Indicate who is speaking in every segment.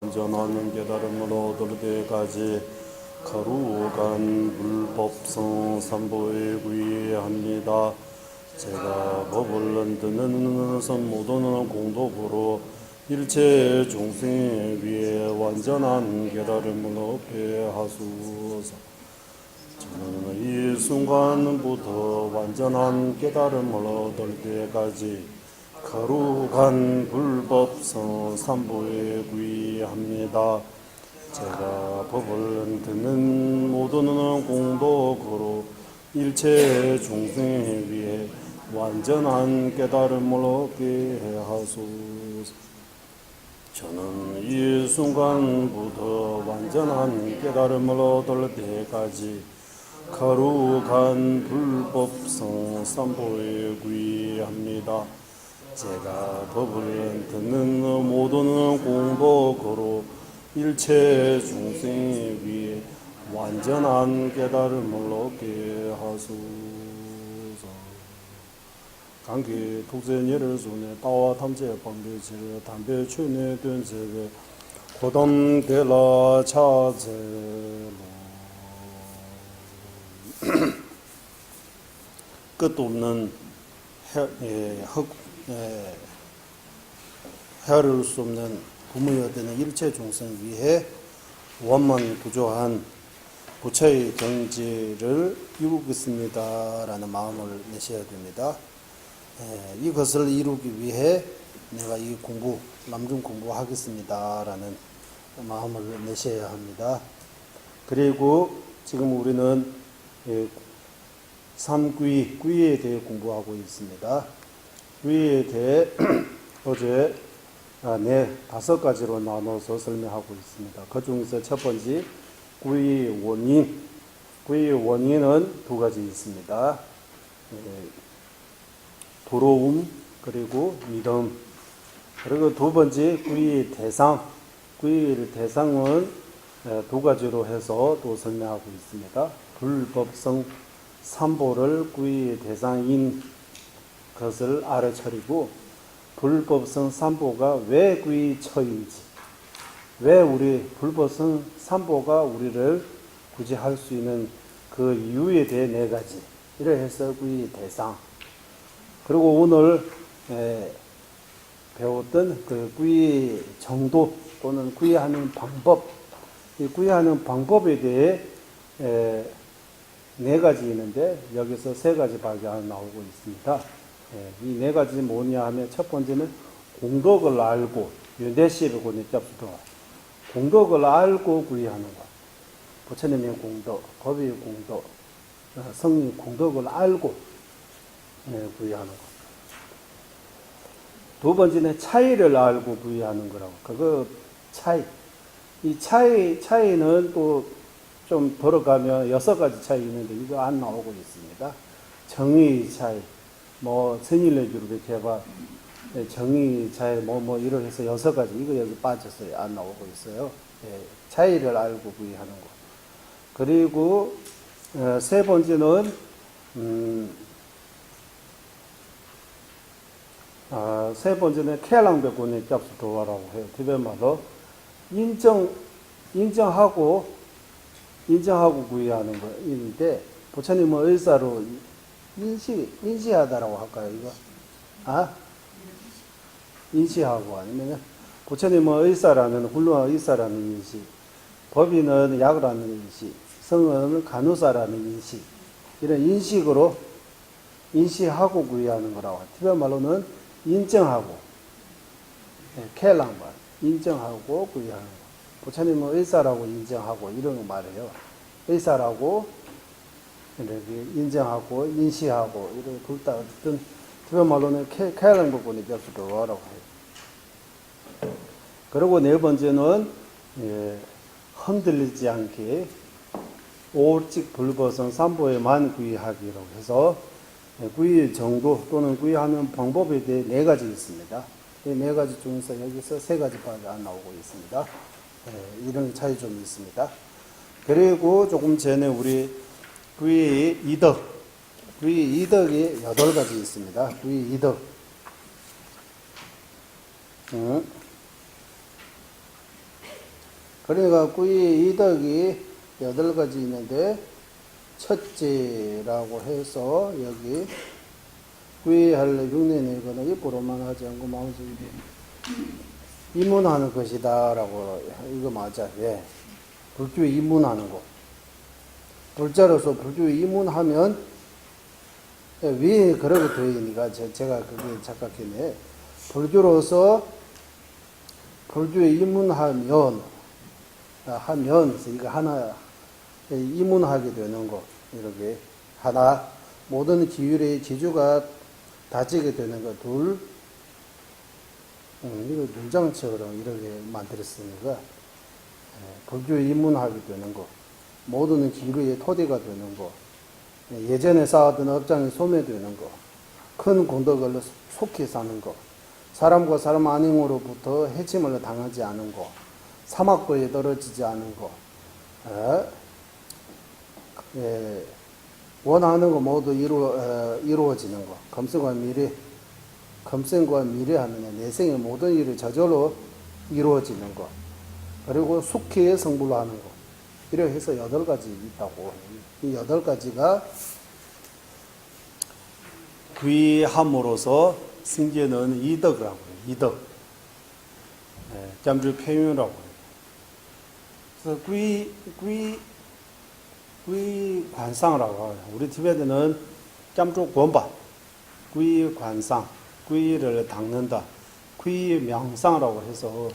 Speaker 1: 완전한 깨달음을 얻을 때까지 거룩한 불법성 삼보에 구의합니다. 제가 법을 듣는 것은 모든 공덕으로 일체众生 위에 완전한 깨달음을 얻게 하소서. 저는 이 순간부터 완전한 깨달음을 얻을 때까지 거룩한 불법성 삼보에 구의합니다. 제가 법을 듣는 모든 공덕으로 일체众生 위에 완전한 깨달음을 얻게 하소서. 저는 이 순간부터 완전한 깨달음을 얻을 때까지 거룩한 불법성 삼보에 구의합니다. 제가 법을 듣는 모든 공덕으로 일체众生 위에 완전한 깨달음을 얻게 하소서. 강기 독재녀를 손에 따와 탐제 방배지를 담배 추내 된제를 고담대라 차제로 끝도 없는 헤아릴 수 없는 부모여 되는 일체众生 위해 원만 부조한 부처의 경지를 이루겠습니다라는 마음을 내셔야 됩니다. 이것을 이루기 위해 내가 이 공부, 남중 공부하겠습니다라는 마음을 내셔야 합니다. 그리고 지금 우리는 삼귀, 귀에 대해 공부하고 있습니다. 귀에 대해 어제 5가지로 나눠서 설명하고 있습니다. 그 중에서 첫 번째 귀의 원인, 귀의 원인은 2가지 있습니다. 부러움 그리고 믿음. 그리고 2번째 귀의 대상, 귀의 대상은 2가지로 해서 또 설명하고 있습니다. 불법성 삼보를 귀의 대상인 것을 알아차리고 불법성 삼보가 왜 귀의 처인지, 왜 우리 불법성 삼보가 우리를 굳이 할 수 있는 그 이유에 대해 4가지 이래 해서 귀의 대상. 그리고 오늘 배웠던 그 귀의 정도 또는 귀의하는 방법, 이 귀의하는 방법에 대해 4가지 있는데 여기서 3가지밖에 안 나오고 있습니다. 이 4가지 뭐냐 하면 첫 번째는 공덕을 알고 유대시비고 넷잡수도 공덕을 알고 구의하는 것. 부처님의 공덕, 법의 공덕, 성의 공덕을 알고 구의하는 것. 2번째는 차이를 알고 구의하는 거라고. 그거 차이. 이 차이는 또 좀 걸어가면 6가지 차이 있는데 이거 안 나오고 있습니다. 정의 차이, 선일내주로 이렇게 해봐. 정의 차이, 이렇게 해서 6가지. 이거 여기 빠졌어요. 안 나오고 있어요. 차이를 알고 구의하는 거. 그리고, 3번째는, 3번째는 쾌랑백군의 짭수 도와라고 해요. 티베말로. 인정하고 구의하는 거인데, 부처님은 의사로 인시하다라고 할까요, 이거? 인시하고 아니면, 부처님은 의사라는, 훌륭한 의사라는 인시, 법인은 약이라는 인시, 성은 간호사라는 인시, 이런 인식으로 인시하고 구의하는 거라고. 티베말로는 인정하고, 켈랑만, 인정하고 구의하는 거. 부처님은 의사라고 인정하고 이런 거 말해요. 의사라고 이렇게 인정하고 인시하고 이런 둘다 어떤 그런 말로는 쾌활한 부분이 접수도 하라고 해요. 그리고 4번째는 흔들리지 않게 오직 불법성 삼보에만 구의하기라고 해서 구의 정도 또는 구의하는 방법에 대해 4가지 있습니다. 이 4가지 중에서 여기서 3가지밖에 안 나오고 있습니다. 이런 차이 좀 있습니다. 그리고 조금 전에 우리 귀의 이덕, 귀의 이덕이 8가지 있습니다. 귀의 이덕. 그러니까 구이 이덕이 8가지 있는데 첫째라고 해서 여기 구이할래 흉내내거나 입으로만 하지 않고 마음속에 이문하는 것이다 라고. 이거 맞아. 왜? 불주에 이문하는 거. 불자로서 불주에 이문하면 위에 그러고 되어 있으니까 제가 그게 착각했네. 불주로서 불주에 이문하면 이거 하나 이문하게 되는 거. 이렇게 하나 모든 기율의 기주가 다지게 되는 거. 둘 이거 문장처럼 이렇게 만들었으니까 불주에 이문하게 되는 거. 모든 기류의 토대가 되는 거. 예전에 쌓았던 업장이 소멸되는 거. 큰 공덕을 속히 사는 거. 사람과 사람 안행으로부터 해침을 당하지 않은 거. 사막도에 떨어지지 않은 거. 원하는 거 모두 이루어지는 거. 검생과 미래 하면 내생의 모든 일이 저절로 이루어지는 거. 그리고 숙회의 성불로 하는 거. 이렇게 해서 8가지 있다고. 이 8가지가 귀함으로써 생기는 이덕이라고 해요. 이덕. 잠줄 표현이라고 해요. 그래서 귀 관상이라고 해요. 우리 티베트는 짬쪽 권바, 귀 관상, 귀를 닦는다, 귀 명상이라고 해서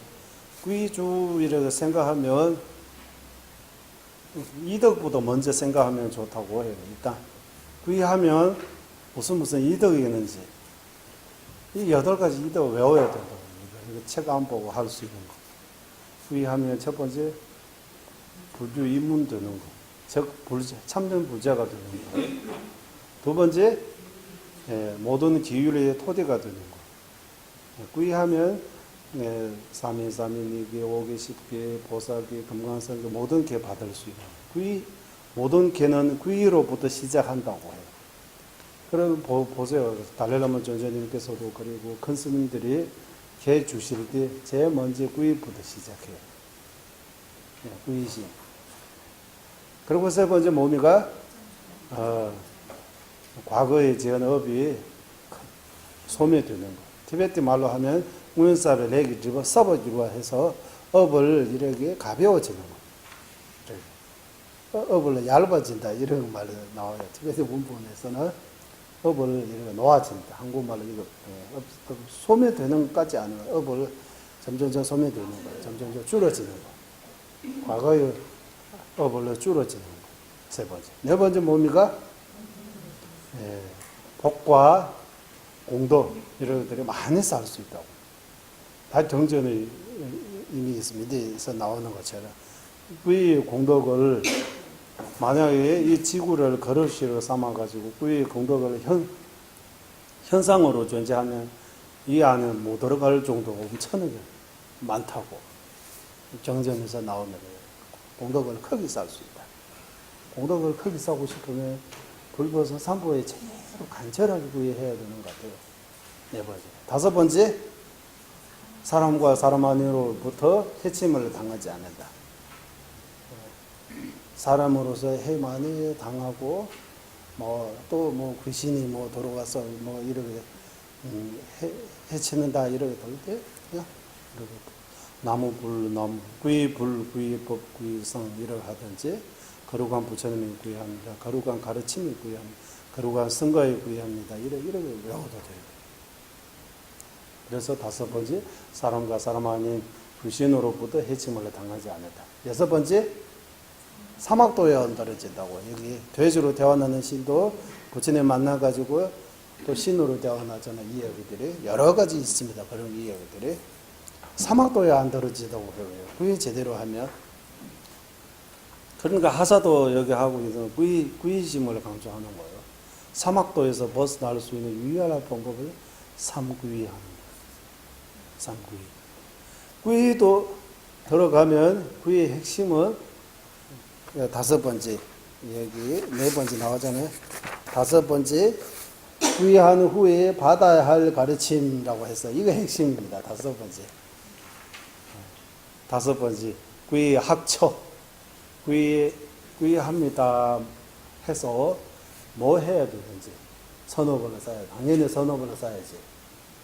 Speaker 1: 귀주 이렇게 생각하면 이덕보다 먼저 생각하면 좋다고 해요. 일단 귀하면 무슨 이덕이 있는지 이 8가지 이덕을 외워야 된다고. 이거 책 안 보고 할 수 있는 거. 귀하면 첫 번째 불주 입문 되는 거. 즉 참된 불자가 되는 거. 두 번째 모든 기율의 토대가 되는 거. 귀하면 삼인이계, 5계, 10계, 보살계, 금강산계 모든 계 받을 수 있는 모든 계는 귀로부터 시작한다고 해요. 그럼 보세요. 달래라마 전전님께서도 그리고 큰 스님들이 계 주실 때 제일 먼저 귀부터 시작해요. 귀신. 그리고 세 번째 뭡니까? 과거에 지은 업이 소멸되는 거. 티베트 말로 하면 운사를 내기 집어 써버지고 해서 업을 이렇게 가벼워지는 거. 업을 얇아진다 이런 말이 나와요. 티베트 문본에서는 업을 이렇게 놓아진다. 한국말로 이거 소멸되는 것까지 아니고 업을 점점 소멸되는 거, 점점 줄어지는 거. 과거의 업을 줄어지는 거. 세 번째. 네 번째 뭡니까? 복과 공덕 이런 것들이 많이 쌓을 수 있다고. 다 정전의 의미 있습니다. 나오는 것처럼 그 공덕을 만약에 이 지구를 그릇으로 삼아가지고 그 공덕을 현상으로 존재하면 이 안에 못 들어갈 정도가 엄청나게 많다고. 정전에서 나오는 공덕을 크게 쌓을 수 있다. 공덕을 크게 쌓고 싶으면 불교에서 3부에 제대로 간절하게 구해야 되는 것 같아요. 네 번째. 다섯 번째, 사람과 사람 안으로부터 해침을 당하지 않는다. 사람으로서 해 많이 당하고, 또 귀신이 돌아가서 이렇게, 해치는다, 이렇게 될 때, 그냥, 이렇게, 나무, 귀, 불, 귀, 법, 귀, 성, 이렇게 하든지, 거룩한 부처님이 구의합니다. 거룩한 가르침이 구의합니다. 거룩한 선거에 구의합니다. 이렇게 외워도 돼요. 그래서 다섯 번째, 사람과 사람 아닌 귀신으로부터 해침을 당하지 않는다. 여섯 번째, 사막도에 얹어진다고. 여기 돼지로 태어나는 신도 부처님 만나가지고 또 신으로 태어나잖아요. 이야기들이 여러 가지 있습니다. 그런 이야기들이 사막도에 안 떨어지다고 해요. 그게 제대로 하면. 그러니까 하사도 여기 하고 있는 구의심을 강조하는 거예요. 사막도에서 벗어날 수 있는 유일한 방법을 삼구의하는 거예요. 삼구의. 구의도 들어가면 구의의 핵심은 다섯 번째, 여기 네 번째 나오잖아요. 다섯 번째, 구의한 후에 받아야 할 가르침이라고 해서 이거 핵심입니다. 다섯 번째. 다섯 번째, 학처, 합니다 해서 뭐 해야 되는지 선업을 쌓아야 당연히 선업을 쌓아야지.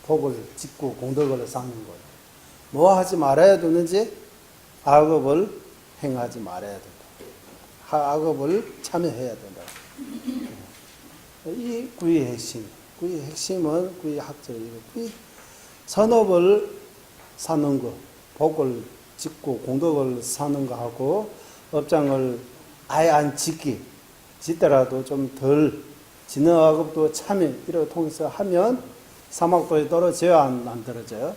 Speaker 1: 복을 짓고 공덕을 쌓는 거예요. 뭐 하지 말아야 되는지 악업을 행하지 말아야 된다. 악업을 참여해야 된다. 이 구의 핵심은 구의 학적이고 선업을 사는 거, 복을 짓고 공덕을 사는 거하고 업장을 아예 안 짓더라도 좀 덜 짓는 악업도 참여 이렇게 통해서 하면 사막도에 떨어져요, 안 떨어져요?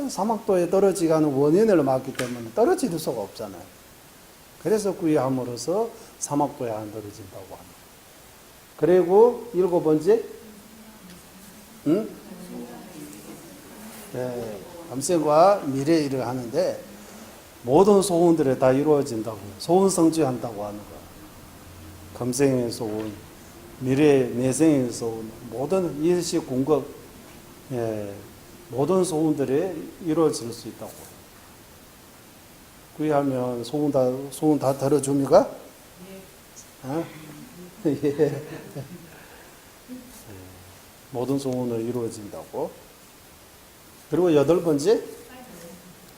Speaker 1: 사막도에 떨어지게 하는 원인을 막기 때문에 떨어질 수가 없잖아요. 그래서 구의함으로써 사막도에 안 떨어진다고 합니다. 그리고 7번째, 네, 감생과 미래 일을 하는데 모든 소원들이 다 이루어진다고, 소원 성취한다고 하는 거예요. 감생의 소원, 미래 내생의 소원, 모든 일시 공급, 모든 소원들이 이루어질 수 있다고. 구의하면 소원 다 들어줍니까? 네. 예. 모든 소원을 이루어진다고. 그리고 8번째,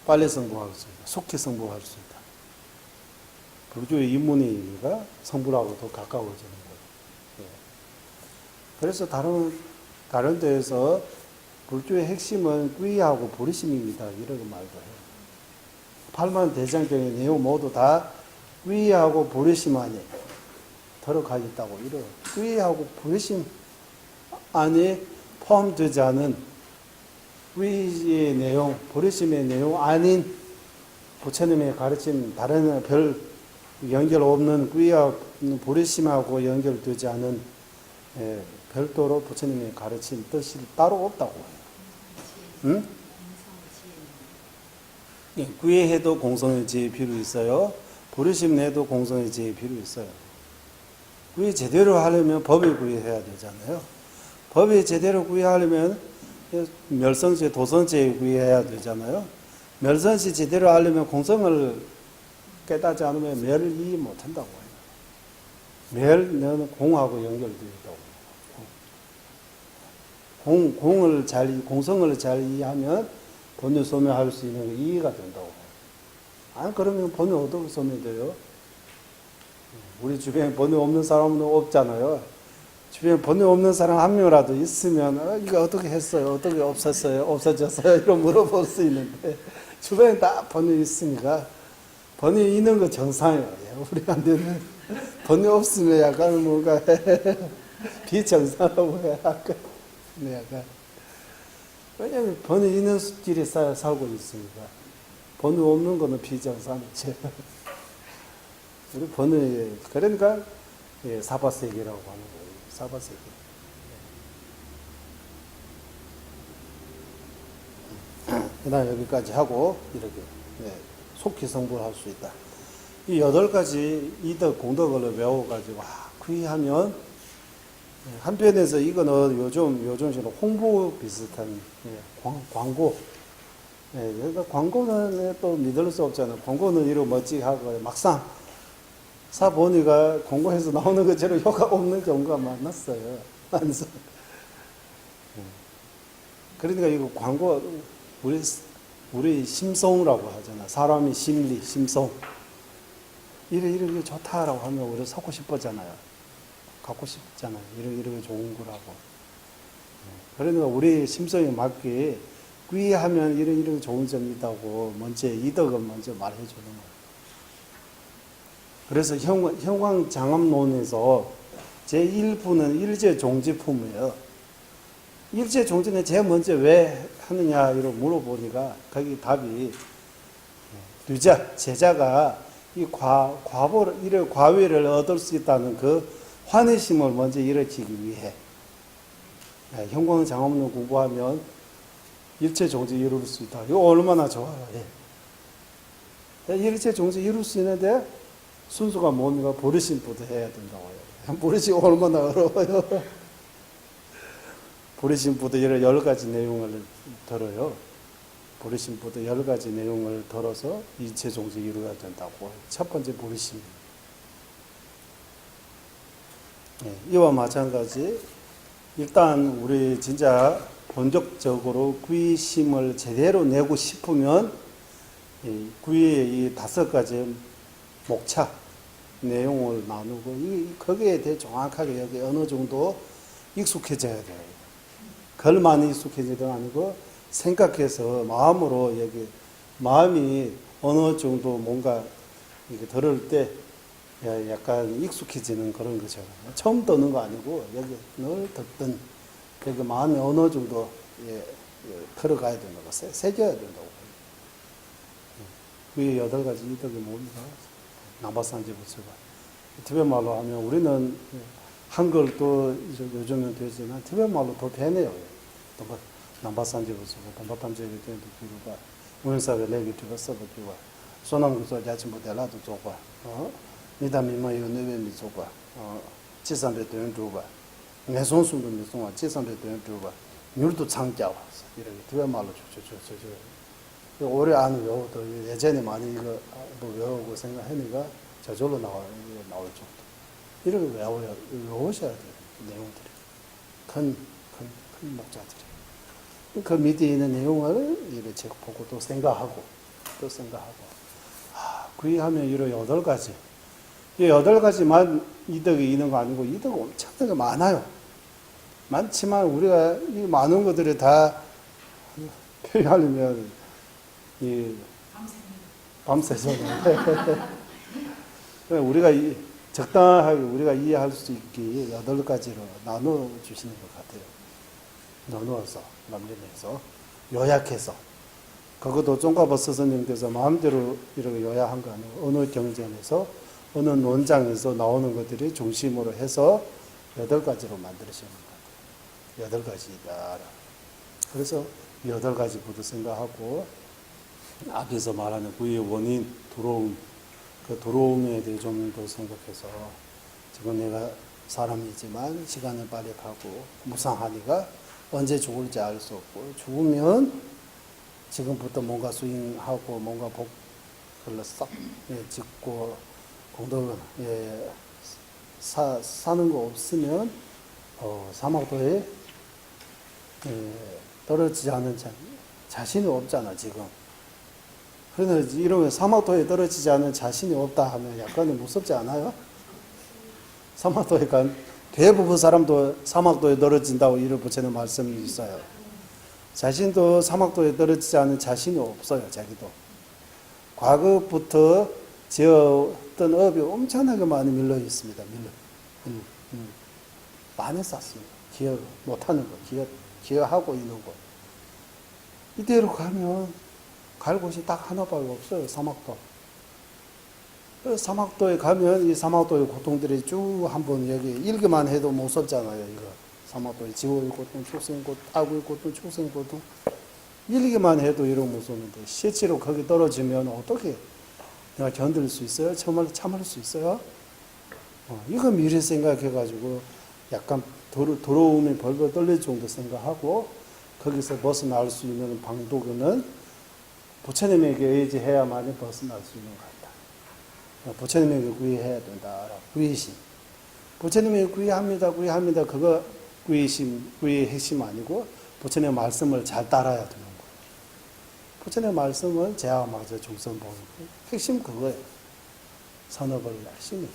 Speaker 1: 빨리 성불할 수 있다. 속히 성불할 수 있다. 불주의 인문이가 성불하고 더 가까워지는 거예요. 예. 그래서 다른 데에서 불주의 핵심은 구의하고 보리심입니다. 이런 말도 해요. 8만 대장경의 내용 모두 다 구의하고 보리심 안에 들어가 있다고 이래요. 구의하고 보리심 안에 포함되지 않은 구의의 내용, 보리심의 내용 아닌 부처님의 가르침, 다른 별 연결 없는 구의와 보리심하고 연결되지 않은 별도로 부처님의 가르침 뜻이 따로 없다고 해요. 응? 예, 구의해도 공성의 지혜 필요 있어요. 보리심 내도 공성의 지혜 필요 있어요. 구의 제대로 하려면 법에 구의해야 되잖아요. 법에 제대로 구의하려면 멸성시, 도성시에 구의해야 되잖아요. 멸성시 제대로 하려면 공성을 깨닫지 않으면 멸을 이해 못한다고 해요. 멸은 공하고 연결되어 있다고. 공성을 잘 이해하면 본유 소멸할 수 있는 게 이해가 된다고. 안 그러면 본유 어떻게 소멸돼요? 우리 주변에 번호 없는 사람은 없잖아요. 주변에 번호 없는 사람 한 명이라도 있으면 이거 어떻게 했어요? 어떻게 없었어요? 없어졌어요? 이런 물어볼 수 있는데 주변에 다 번호 있으니까 번호 있는 거 정상이에요. 우리한테는 번호 없으면 약간 뭔가 비정상하고 약간 왜냐하면 번호 있는 길에 살고 있으니까 번호 없는 거는 비정상이죠. 우리 번호에 그러니까 사바세계라고 하는 거예요. 사바세계. 그다음 여기까지 하고 이렇게 속히 성불할 수 있다. 이 8가지 이덕 공덕을 외워가지고 구의하면 한편에서 이거는 요즘식으로 홍보 비슷한 광고. 그러니까 광고는 또 믿을 수 없잖아요. 광고는 이렇게 멋지게 하고 막상 사보니까 공고해서 나오는 것처럼 효과 없는 경우가 많았어요. 그러니까 이거 광고, 우리 심성이라고 하잖아. 사람이 심리, 심성. 이렇게 좋다라고 하면 우리 사고 싶었잖아요. 갖고 싶잖아요. 이렇게 좋은 거라고. 그러니까 우리 심성에 맞게 구의하면 이렇게 좋은 점이 있다고 먼저 이덕을 먼저 말해주는 거예요. 그래서 형광장엄론에서 제1부는 일제종지품이에요. 일제종지는 제일 먼저 왜 하느냐 이렇게 물어보니까 거기 답이 제자가 이 과위를 얻을 수 있다는 그 환희심을 먼저 일으키기 위해 형광장엄론 공부하면 일체종지 이룰 수 있다. 이거 얼마나 좋아요. 일체종지 이룰 수 있는데 순수가 뭡니까? 보리심부터 해야 된다고 해요. 보리심 얼마나 어려워요. 보리심부터 여러 가지 내용을 들어요. 부르심부터 10가지 내용을 들어서 이체 종식이 이루어야 된다고. 첫 번째 부르심. 이와 마찬가지 일단 우리 진짜 본격적으로 구의심을 제대로 내고 싶으면 구의의 이 5가지 목차 내용을 나누고 거기에 대해 정확하게 여기 어느 정도 익숙해져야 돼요. 글만 익숙해지는 게 아니고 생각해서 마음으로 여기 마음이 어느 정도 뭔가 이렇게 들을 때 약간 익숙해지는 그런 거죠. 처음 듣는 거 아니고 여기 늘 듣던 여기 마음이 어느 정도 들어가야 되는 거, 새겨야 된다고. 그게 8가지 이덕이 뭡니까? 남바산지부처가. 티베트 말로 하면 우리는 한글도 요즘은 되지만 티베트 말로 더 되네요. 남바산지부처가 동바탐제가 되는 기류가 우연사회 내기 뒤가 써보기와 소남구서 자친부 대라도 좋고 미담이만 요 내외미 좋고 지산배 되는 주가 내손숨도 미송아 지산배 되는 주가 율도 창자와 이렇게 티베트 말로 저 오래 안 외워도 예전에 많이 이거 외우고 생각하니까 저절로 나올 정도. 이렇게 외우셔야 돼요. 내용들이. 큰 목자들이. 그 밑에 있는 내용을 이렇게 보고 또 생각하고. 구의하면 이런 8가지. 이 8가지만 이덕이 있는 거 아니고 이덕이 엄청나게 많아요. 많지만 우리가 이 많은 것들을 다 표현하려면 밤새잖아요. 우리가 적당하게 우리가 이해할 수 있게 8가지로 나눠 주시는 것 같아요. 나누어서 남김해서 요약해서 그것도 쫑가버 스승님께서 마음대로 이렇게 요약한 거 아니고 어느 경전에서 어느 논장에서 나오는 것들이 중심으로 해서 8가지로 만들어지는 것 같아요. 8가지다. 그래서 8가지부터 생각하고 앞에서 말하는 구의 원인, 들어옴, 그 들어옴에 대해 좀 더 생각해서 지금 내가 사람이지만 시간은 빨리 가고 무상하니까 언제 죽을지 알 수 없고 죽으면 지금부터 뭔가 수행하고 뭔가 복을 싹 짓고 공덕을 사는 거 없으면 사막도에 떨어지지 않는 자신이 없잖아 지금. 그래서 이러면 사막도에 떨어지지 않는 자신이 없다 하면 약간은 무섭지 않아요? 사막도에 간 대부분 사람도 사막도에 떨어진다고 이를 붙이는 말씀이 있어요. 자신도 사막도에 떨어지지 않는 자신이 없어요. 자기도. 과거부터 지었던 업이 엄청나게 많이 밀려 있습니다. 많이 쌓습니다. 기억 못하는 거, 기억하고 있는 거. 이대로 가면 갈 곳이 딱 하나밖에 없어요. 사막도. 그래서 사막도에 가면 이 사막도의 고통들이 쭉 한번 여기 읽기만 해도 무섭잖아요. 이거 사막도의 지옥의 고통, 축생의 고통, 악의 고통, 축생의 고통 읽기만 해도 이런 무서운데 실제로 거기 떨어지면 어떻게 내가 견딜 수 있어요? 참을 수 있어요? 이거 미리 생각해가지고 약간 더러움이 벌벌 떨릴 정도 생각하고 거기서 벗어날 수 있는 방도는 부처님에게 의지해야만이 벗어날 수 있는 것 같다. 부처님에게 구의해야 된다. 구의심. 부처님에게 구의합니다. 그거 구의의 핵심 아니고 부처님의 말씀을 잘 따라야 되는 거예요. 부처님의 말씀을 제하마저 중선 보는 거예요. 핵심 그거예요. 선업을 열심히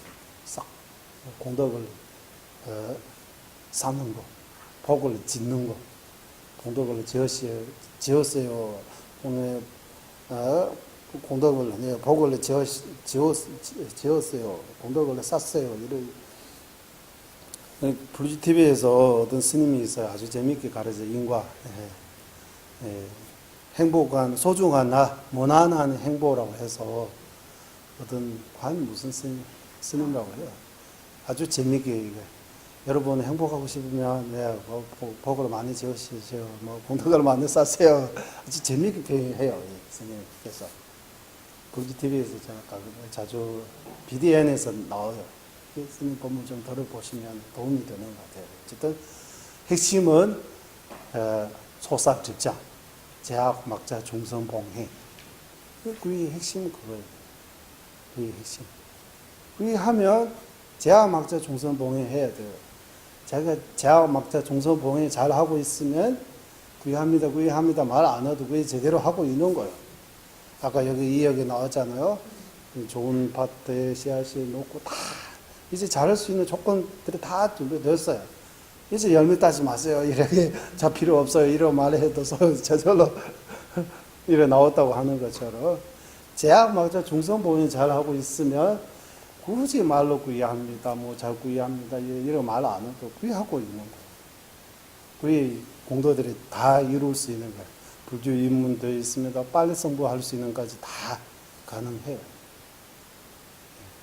Speaker 1: 싹 공덕을 쌓는 거, 복을 짓는 거, 공덕을 지었어요. 오늘 공덕을 복을 지었어요. 공덕을 쌓았어요. 이런 불지 TV에서 어떤 스님이 있어요. 아주 재미있게 가르쳐 인과 행복한 소중한 나 무난한 행보라고 해서 어떤 무슨 스님이라고 해요. 아주 재미있게 여러분 행복하고 싶으면 복을 많이 지으시죠. 공덕을 많이 쌓으세요. 아주 재미있게 표현해요. 이 스님께서. 불지 TV에서 제가 자주 BDN에서 나와요. 스님 본문 좀 들어보시면 도움이 되는 것 같아요. 어쨌든 핵심은 소삭 집장. 제약, 막자, 중선, 봉해. 그의 핵심은 그거예요. 그의 핵심. 그의 하면 제약, 막자, 중선, 봉해 해야 돼요. 자기가 제약, 막자, 중선, 봉해 잘 하고 있으면 그의 합니다 말 안 해도 그의 제대로 하고 있는 거예요. 아까 여기 이야기 나왔잖아요. 좋은 밭에 씨앗이 놓고 다 이제 자랄 수 있는 조건들이 다 준비됐어요. 이제 열매 따지 마세요. 이렇게 자 필요 없어요. 이런 말을 해도 저절로 이래 나왔다고 하는 것처럼 제약 막자 중선 보행이 잘 하고 있으면 굳이 말로 구이합니다. 뭐 잘 구이합니다. 이런 말 안 해도 구이하고 있는 거예요. 구이 공도들이 다 이룰 수 있는 거예요. 불주 입문되어 있습니다. 빨리 성부할 수 있는 까지 다 가능해요.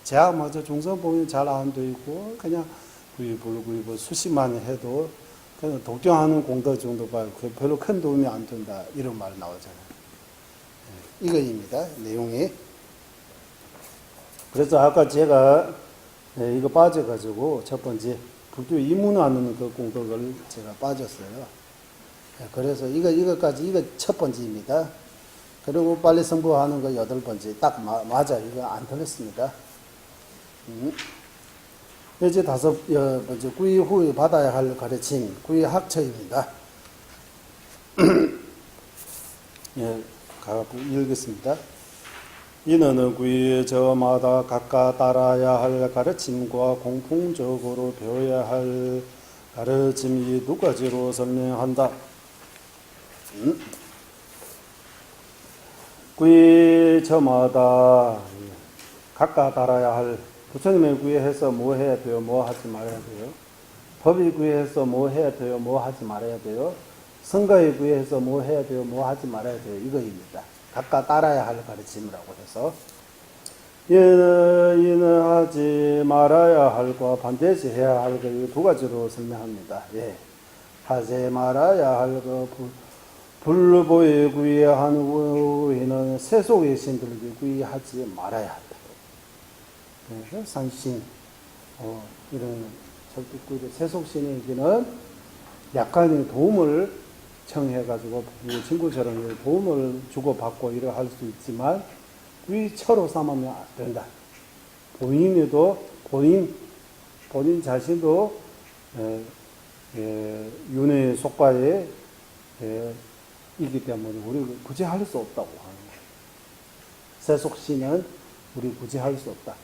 Speaker 1: 제약 막자 중선 보행이 잘 안 되어 있고 그냥 구이 불구이 수시만 해도 그냥 독경하는 공도 정도 봐요. 별로 큰 도움이 안 된다. 이런 말 나오잖아요. 이거입니다. 내용이. 그래서 아까 제가 이거 빠져가지고 첫 번째 불교 입문하는 그 공덕을 제가 빠졌어요. 그래서 이거까지 이거 첫 번째입니다. 그리고 빨리 성부하는 거 여덟 번째 딱 맞아. 이거 안 틀렸습니다. 이제 다섯 번째 구이 후에 받아야 할 가르침 구이 학처입니다. 예, 읽겠습니다. 이는 구이 저마다 각각 따라야 할 가르침과 공통적으로 배워야 할 가르침이 두 가지로 설명한다. 구이 저마다 각각 따라야 할 부처님의 구애해서 뭐 해야 돼요? 뭐 하지 말아야 돼요? 법이 구애해서 뭐 해야 돼요? 뭐 하지 말아야 돼요? 성가의 구애해서 뭐 해야 돼요? 뭐 하지 말아야 돼요? 이거입니다. 각각 따라야 할 가르침이라고 해서 이는 하지 말아야 할과 반드시 해야 할 것 두 가지로 설명합니다. 예. 하지 말아야 할 것 불보에 구애한 후에는 세속의 신들에게 구애하지 말아야 한다. 그래서 산신, 이런 절대구리 세속신에게는 약간의 도움을 청해가지고 친구처럼 도움을 주고받고 이래 할 수 있지만 위처로 삼으면 안 된다. 본인도 본인 자신도 윤회 속과에 이기 때문에 우리 굳이 할 수 없다고 하는 거예요. 세속신은 우리 굳이 할 수 없다.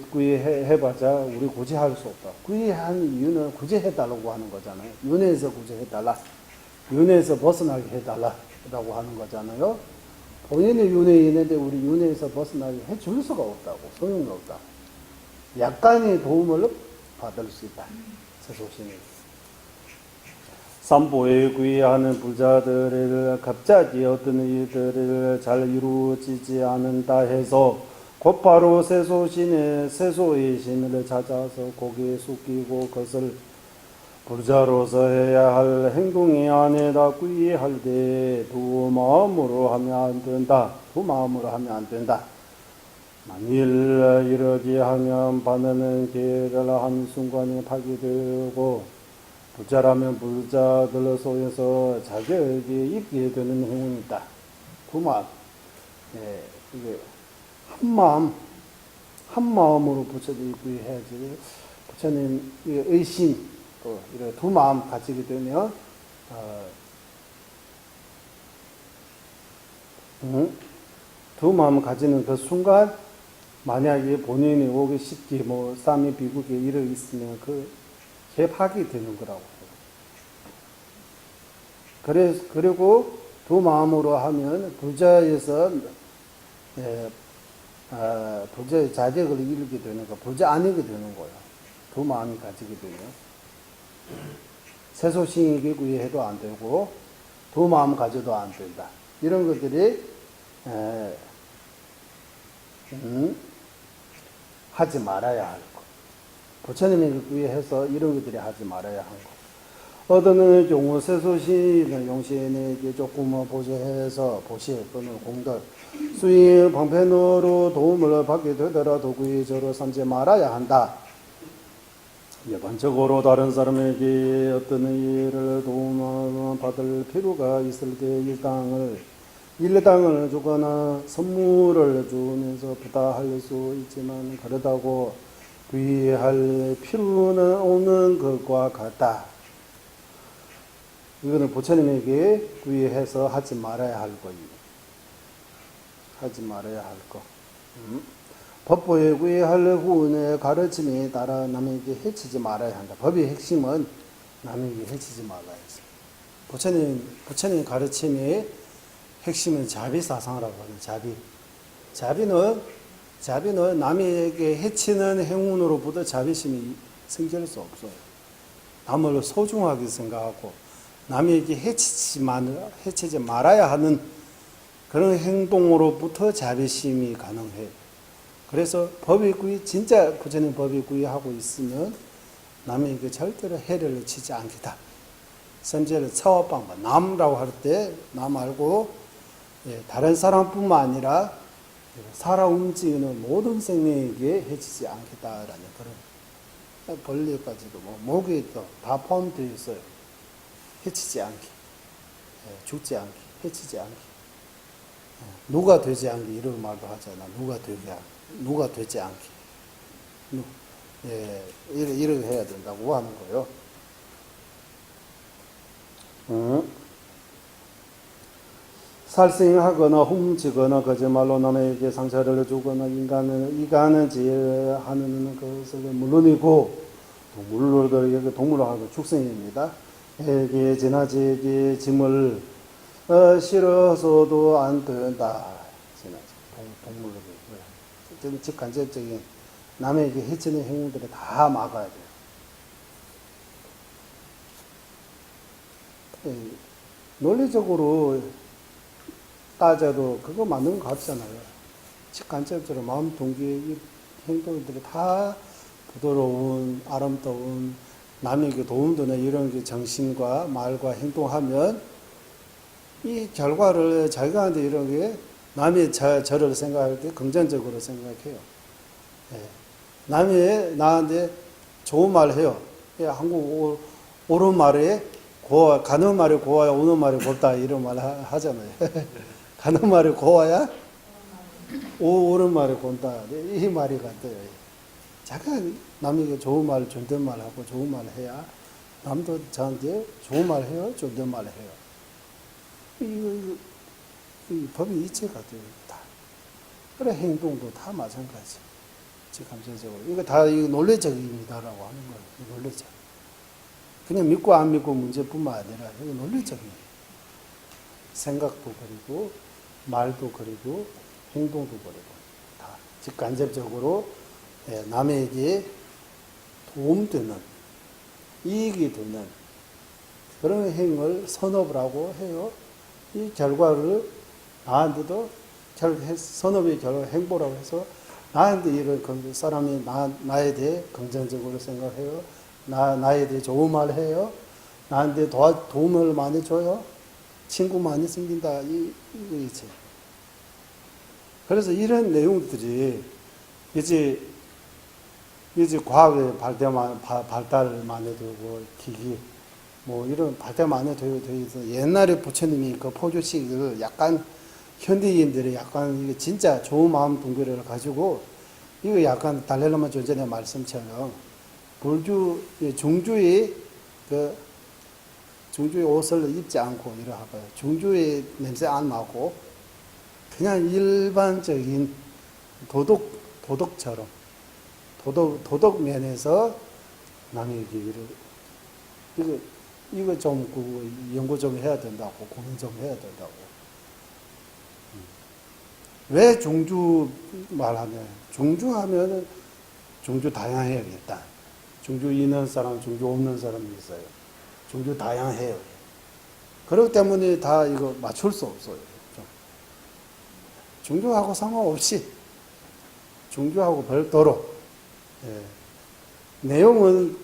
Speaker 1: 구이해봐자 우리 굳이 할 수 없다. 구이한 이유는 굳이 해달라고 하는 거잖아요. 윤회에서 굳이 해달라. 윤회에서 벗어나게 해달라라고 하는 거잖아요. 본인의 윤회에 있는데 우리 윤회에서 벗어나게 해줄 수가 없다고. 소용이 없다고. 약간의 도움을 받을 수 있다. 세속신이. 삼보에 구이하는 불자들을 갑자기 어떤 일들을 잘 이루어지지 않는다 해서 곧바로 세소의 신을 찾아서 고개 숙이고 그것을 불자로서 해야 할 행동이 아니다. 구이할 때 두 마음으로 하면 안 된다. 두 마음으로 하면 안 된다. 만일 이러지 하면 받는 기회를 한 순간에 파괴되고 불자라면 불자들 속에서 자격이 있게 되는 행운이 있다. 두 마음. 예, 이게 한 마음으로 부처님 구해야지. 부처님 의심, 또 이런 두 마음 가지게 되면, 두 마음 가지는 그 순간, 만약에 본인이 오기 쉽게 뭐 쌈이 비국에 이러 있으면 그 개파기 되는 거라고. 그리고 두 마음으로 하면 불자에서 불자의 자격을 이루게 되는 거, 불자 아니게 되는 거예요. 두 마음이 가지게 되면. 세소신에게 구애해도 안 되고, 두 마음 가져도 안 된다. 이런 것들이, 하지 말아야 할 것. 부처님에게 구애해서 이런 것들이 하지 말아야 한 것. 어떤 경우 세소신의 용신에게 조금 보조해서 보시 또는 공덕 수의 방편으로 도움을 받게 되더라도 구의 저로 삼지 말아야 한다. 일반적으로 다른 사람에게 어떤 일을 도움받을 필요가 있을 때 일당을 주거나 선물을 주면서 부탁할 수 있지만 그러다고 구애할 필요는 없는 것과 같다. 이거는 부처님에게 구애해서 하지 말아야 할 거예요. 하지 말아야 할 거. 법보에 구애할 후의 가르침에 따라 남에게 해치지 말아야 한다. 법의 핵심은 남에게 해치지 말아야 했어요. 부처님 가르침의 핵심은 자비사상이라고 하는 자비는 남에게 해치는 행운으로부터 자비심이 생길 수 없어요. 남을 소중하게 생각하고 남에게 해치지 말아야 하는 그런 행동으로부터 자비심이 가능해요. 그래서 진짜 부처님 법의 구의하고 있으면 남에게 절대로 해를 치지 않겠다. 선제를 차와방법, 남이라고 할 때 남 말고 다른 사람뿐만 아니라 살아 움직이는 모든 생명에게 해치지 않겠다라는 그런 벌레까지도 모기도 다 포함되어 있어요. 해치지 않게, 죽지 않게, 해치지 않게, 누가 되지 않게 이런 말도 하잖아. 누가 되지 않게, 이렇게 해야 된다고 하는 거예요. 살생하거나 훔치거나 거짓말로 남에게 상처를 주거나 이간을 제하는 것을 물론이고 동물하고 축생입니다. 에게 지나치게 짐을 실어서도 안 된다. 동물로 직간접적인 남에게 해치는 행위들을 다 막아야 돼요. 논리적으로 따져도 그거 맞는 것 같잖아요. 직간접적으로 마음 동기의 행동들이 다 부드러운, 아름다운, 남에게 도움되는 이런 게 정신과 말과 행동하면 이 결과를 자기한테 이런 게 남이 저를 생각할 때 긍정적으로 생각해요. 남이 나한테 좋은 말 해요. 한국 옳은 말에 가는 말이 고와야 오는 말이 곱다 이런 말 하잖아요. 가는 말이 고와야 옳은 말이 곱다 이 말이 같아요. 자기가 남에게 좋은 말, 존댓말하고 좋은 말 해야 남도 저한테 좋은 말 해요, 존댓말 해요. 이 법이 이체 같아요. 다. 그래 행동도 다 마찬가지. 감정적으로 이거 다 논리적입니다라고 하는 거예요. 논리적. 그냥 믿고 안 믿고 문제뿐만 아니라 이거 논리적이에요. 생각도 그리고 말도 그리고 행동도 그리고 다 직간접적으로 남에게 도움되는 이익이 되는 그런 행을 선업을 하고 해요. 이 결과를 나한테도 선업의 결과 행보라고 해서 나한테 이런 사람이 나에 대해 긍정적으로 생각해요. 나에 대해 좋은 말 해요. 나한테 도움을 많이 줘요. 친구 많이 생긴다. 이거이지. 그래서 이런 내용들이 이제 과학의 발달 많이 되고 기기 이런 발달 많이 되고 있어. 옛날에 부처님이 그 포주식을 약간 현대인들이 약간 이게 진짜 좋은 마음 동기를 가지고 이거 약간 달렐라마 존전의 말씀처럼 중주의 옷을 입지 않고 이러하고요. 중주의 냄새 안 나고 그냥 일반적인 도덕처럼 도덕 면에서 남에게 이거 좀 연구 좀 해야 된다고 고민 좀 해야 된다고. 왜 중주 말하냐? 중주하면은 중주 다양해요 일단. 중주 있는 사람, 중주 없는 사람이 있어요. 중주 다양해요. 그렇기 때문에 다 이거 맞출 수 없어요. 중주하고 상관없이 중주하고 별도로 내용은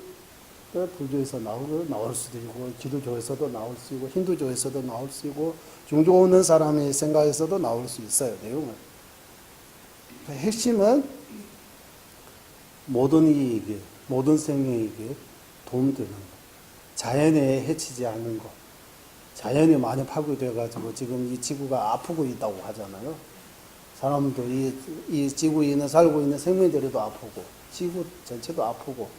Speaker 1: 불교에서 나올 수도 있고 기독교에서도 나올 수 있고 힌두교에서도 나올 수 있고 중주 없는 사람의 생각에서도 나올 수 있어요. 내용은. 핵심은 모든 이익이 모든 생명에게 도움되는 거. 자연에 해치지 않는 거. 자연이 많이 파괴돼가지고 지금 이 지구가 아프고 있다고 하잖아요. 사람도 이 지구에 있는 살고 있는 생명들도 아프고 지구 전체도 아프고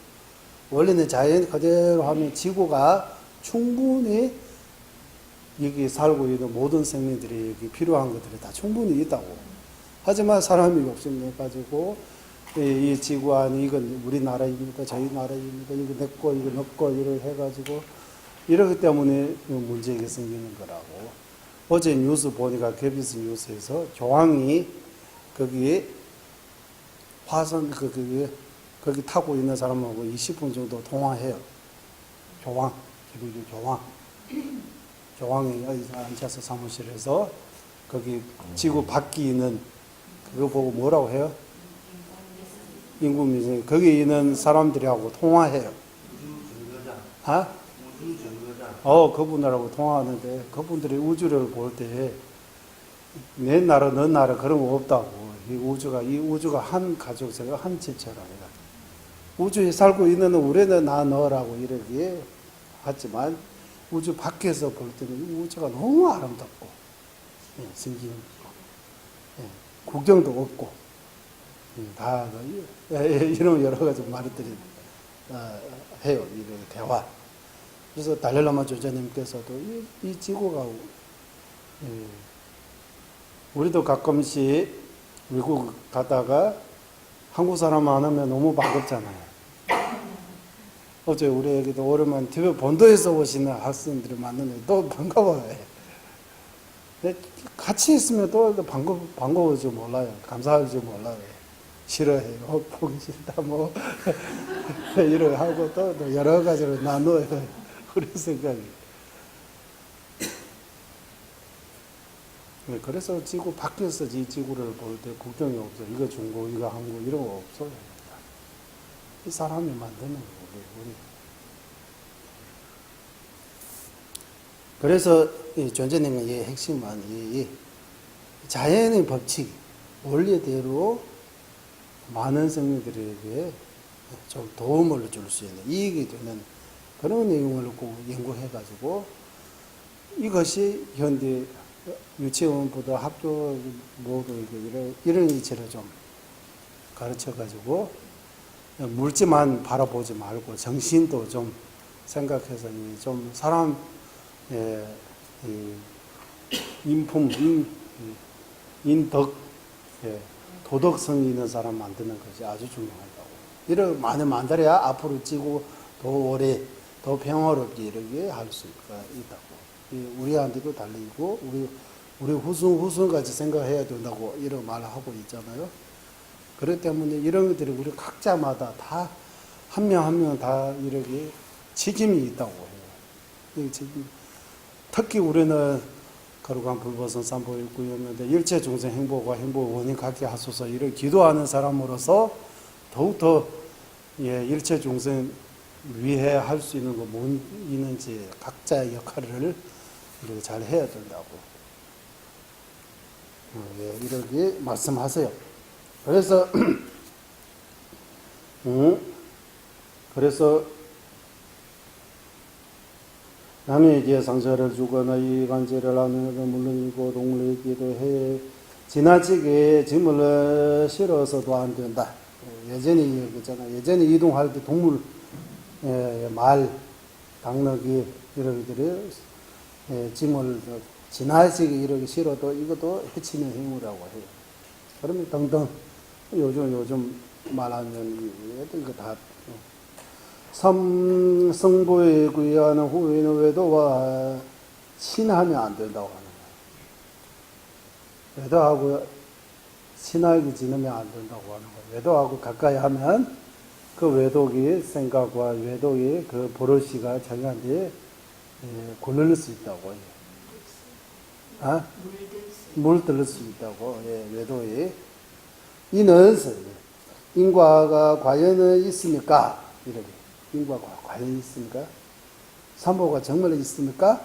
Speaker 1: 원래는 자연 그대로 하면 지구가 충분히 여기 살고 있는 모든 생명들이 여기 필요한 것들이 다 충분히 있다고. 하지만 사람이 욕심내가지고 이 지구 안에 이건 우리 나라입니다. 저희 나라입니다. 이거 내 거, 이거 너 거, 이걸 해가지고 이러기 때문에 문제가 생기는 거라고. 어제 뉴스 보니까 KBS 뉴스에서 교황이 거기에 화성 거기 타고 있는 사람하고 20분 정도 통화해요. 교황, 기독교 교황. 교황이 앉아서 사무실에서 거기 지구 밖에 있는 그거 보고 뭐라고 해요? 인구미생 거기 있는 사람들하고 통화해요. 그분들하고 통화하는데 그분들이 우주를 볼 때 내 나라 너 나라 그런 거 없다고. 이 우주가 한 가족체가 한 집체랍니다. 우주에 살고 있는 우리는 나 너라고 이러기에 하지만 우주 밖에서 볼 때는 우주가 너무 아름답고 신기한 구경도 없고 다 이런 여러 가지 말들이 해요. 이 대화. 그래서 달랄라마 조자님께서도 이 지구가 우리도 가끔씩 미국 가다가 한국 사람 만나면 너무 반갑잖아요. 어제 우리 애기도 오랜만에 TV 본도에서 오시는 학생들을 만나면 또 반가워해. 같이 있으면 또 반가워지 몰라요. 감사하지 몰라요. 싫어해요. 보기 싫다 뭐 이렇게 하고 또 여러 가지로 나눠요. 그런 생각이. 그래서 지구 밖에서 이 지구를 볼 때 국경이 없어. 이거 중국, 이거 한국 이런 거 없어요. 이 사람이 만드는 거고 우리. 그래서 이 존재님의 핵심은 이 자연의 법칙, 원리대로 많은 생명들에게 좀 도움을 줄 수 있는 이익이 되는 그런 내용을 꼭 연구해가지고 이것이 현대 유치원부터 학교 모두 이런 이치를 좀 가르쳐가지고 물질만 바라보지 말고 정신도 좀 생각해서 좀 사람 인품, 인덕, 도덕성이 있는 사람 만드는 것이 아주 중요하다고. 이런 많이 만들어야 앞으로 지구 더 오래, 더 평화롭게 이렇게 할 수가 있다고. 우리한테도 달리고, 우리 후손까지 생각해야 된다고 이런 말을 하고 있잖아요. 그렇기 때문에 이런 것들이 우리 각자마다 다, 한 명 한 명 다 이렇게 책임이 있다고 해요. 특히 우리는 거룩한 불보선 삼보일구였는데 일체 중생 행복과 행복의 원인 갖게 하소서 이렇게 기도하는 사람으로서 더욱더 일체 중생 위해 할 수 있는 거 뭐 있는지 각자의 역할을 이렇게 잘 해야 된다고 이렇게 말씀하세요. 그래서 남에게 상처를 주거나 이간질을 하는 것은 물론이고 동물에게도 해 지나치게 짐을 실어서도 안 된다. 예전에 얘기했잖아. 예전에 이동할 때 동물 말, 당나귀 이런 것들이 짐을 지나치게 이렇게 실어도 이것도 해치는 행위라고 해요. 그러면 등등 요즘 말하면 이거 다 성보에 구애하는 후에는 외도와 친하면 안 된다고 하는 거예요. 외도하고 친하게 지내면 안 된다고 하는 거예요. 외도하고 가까이 하면 그 외독의 생각과 외독의 그 버릇이가 자기한테 굴릴 수 있다고 해요. 물들 수 있다고. 외도의. 이는 인과가 과연 있습니까? 이렇게. 인과가 과연 있습니까? 삼보가 정말 있습니까?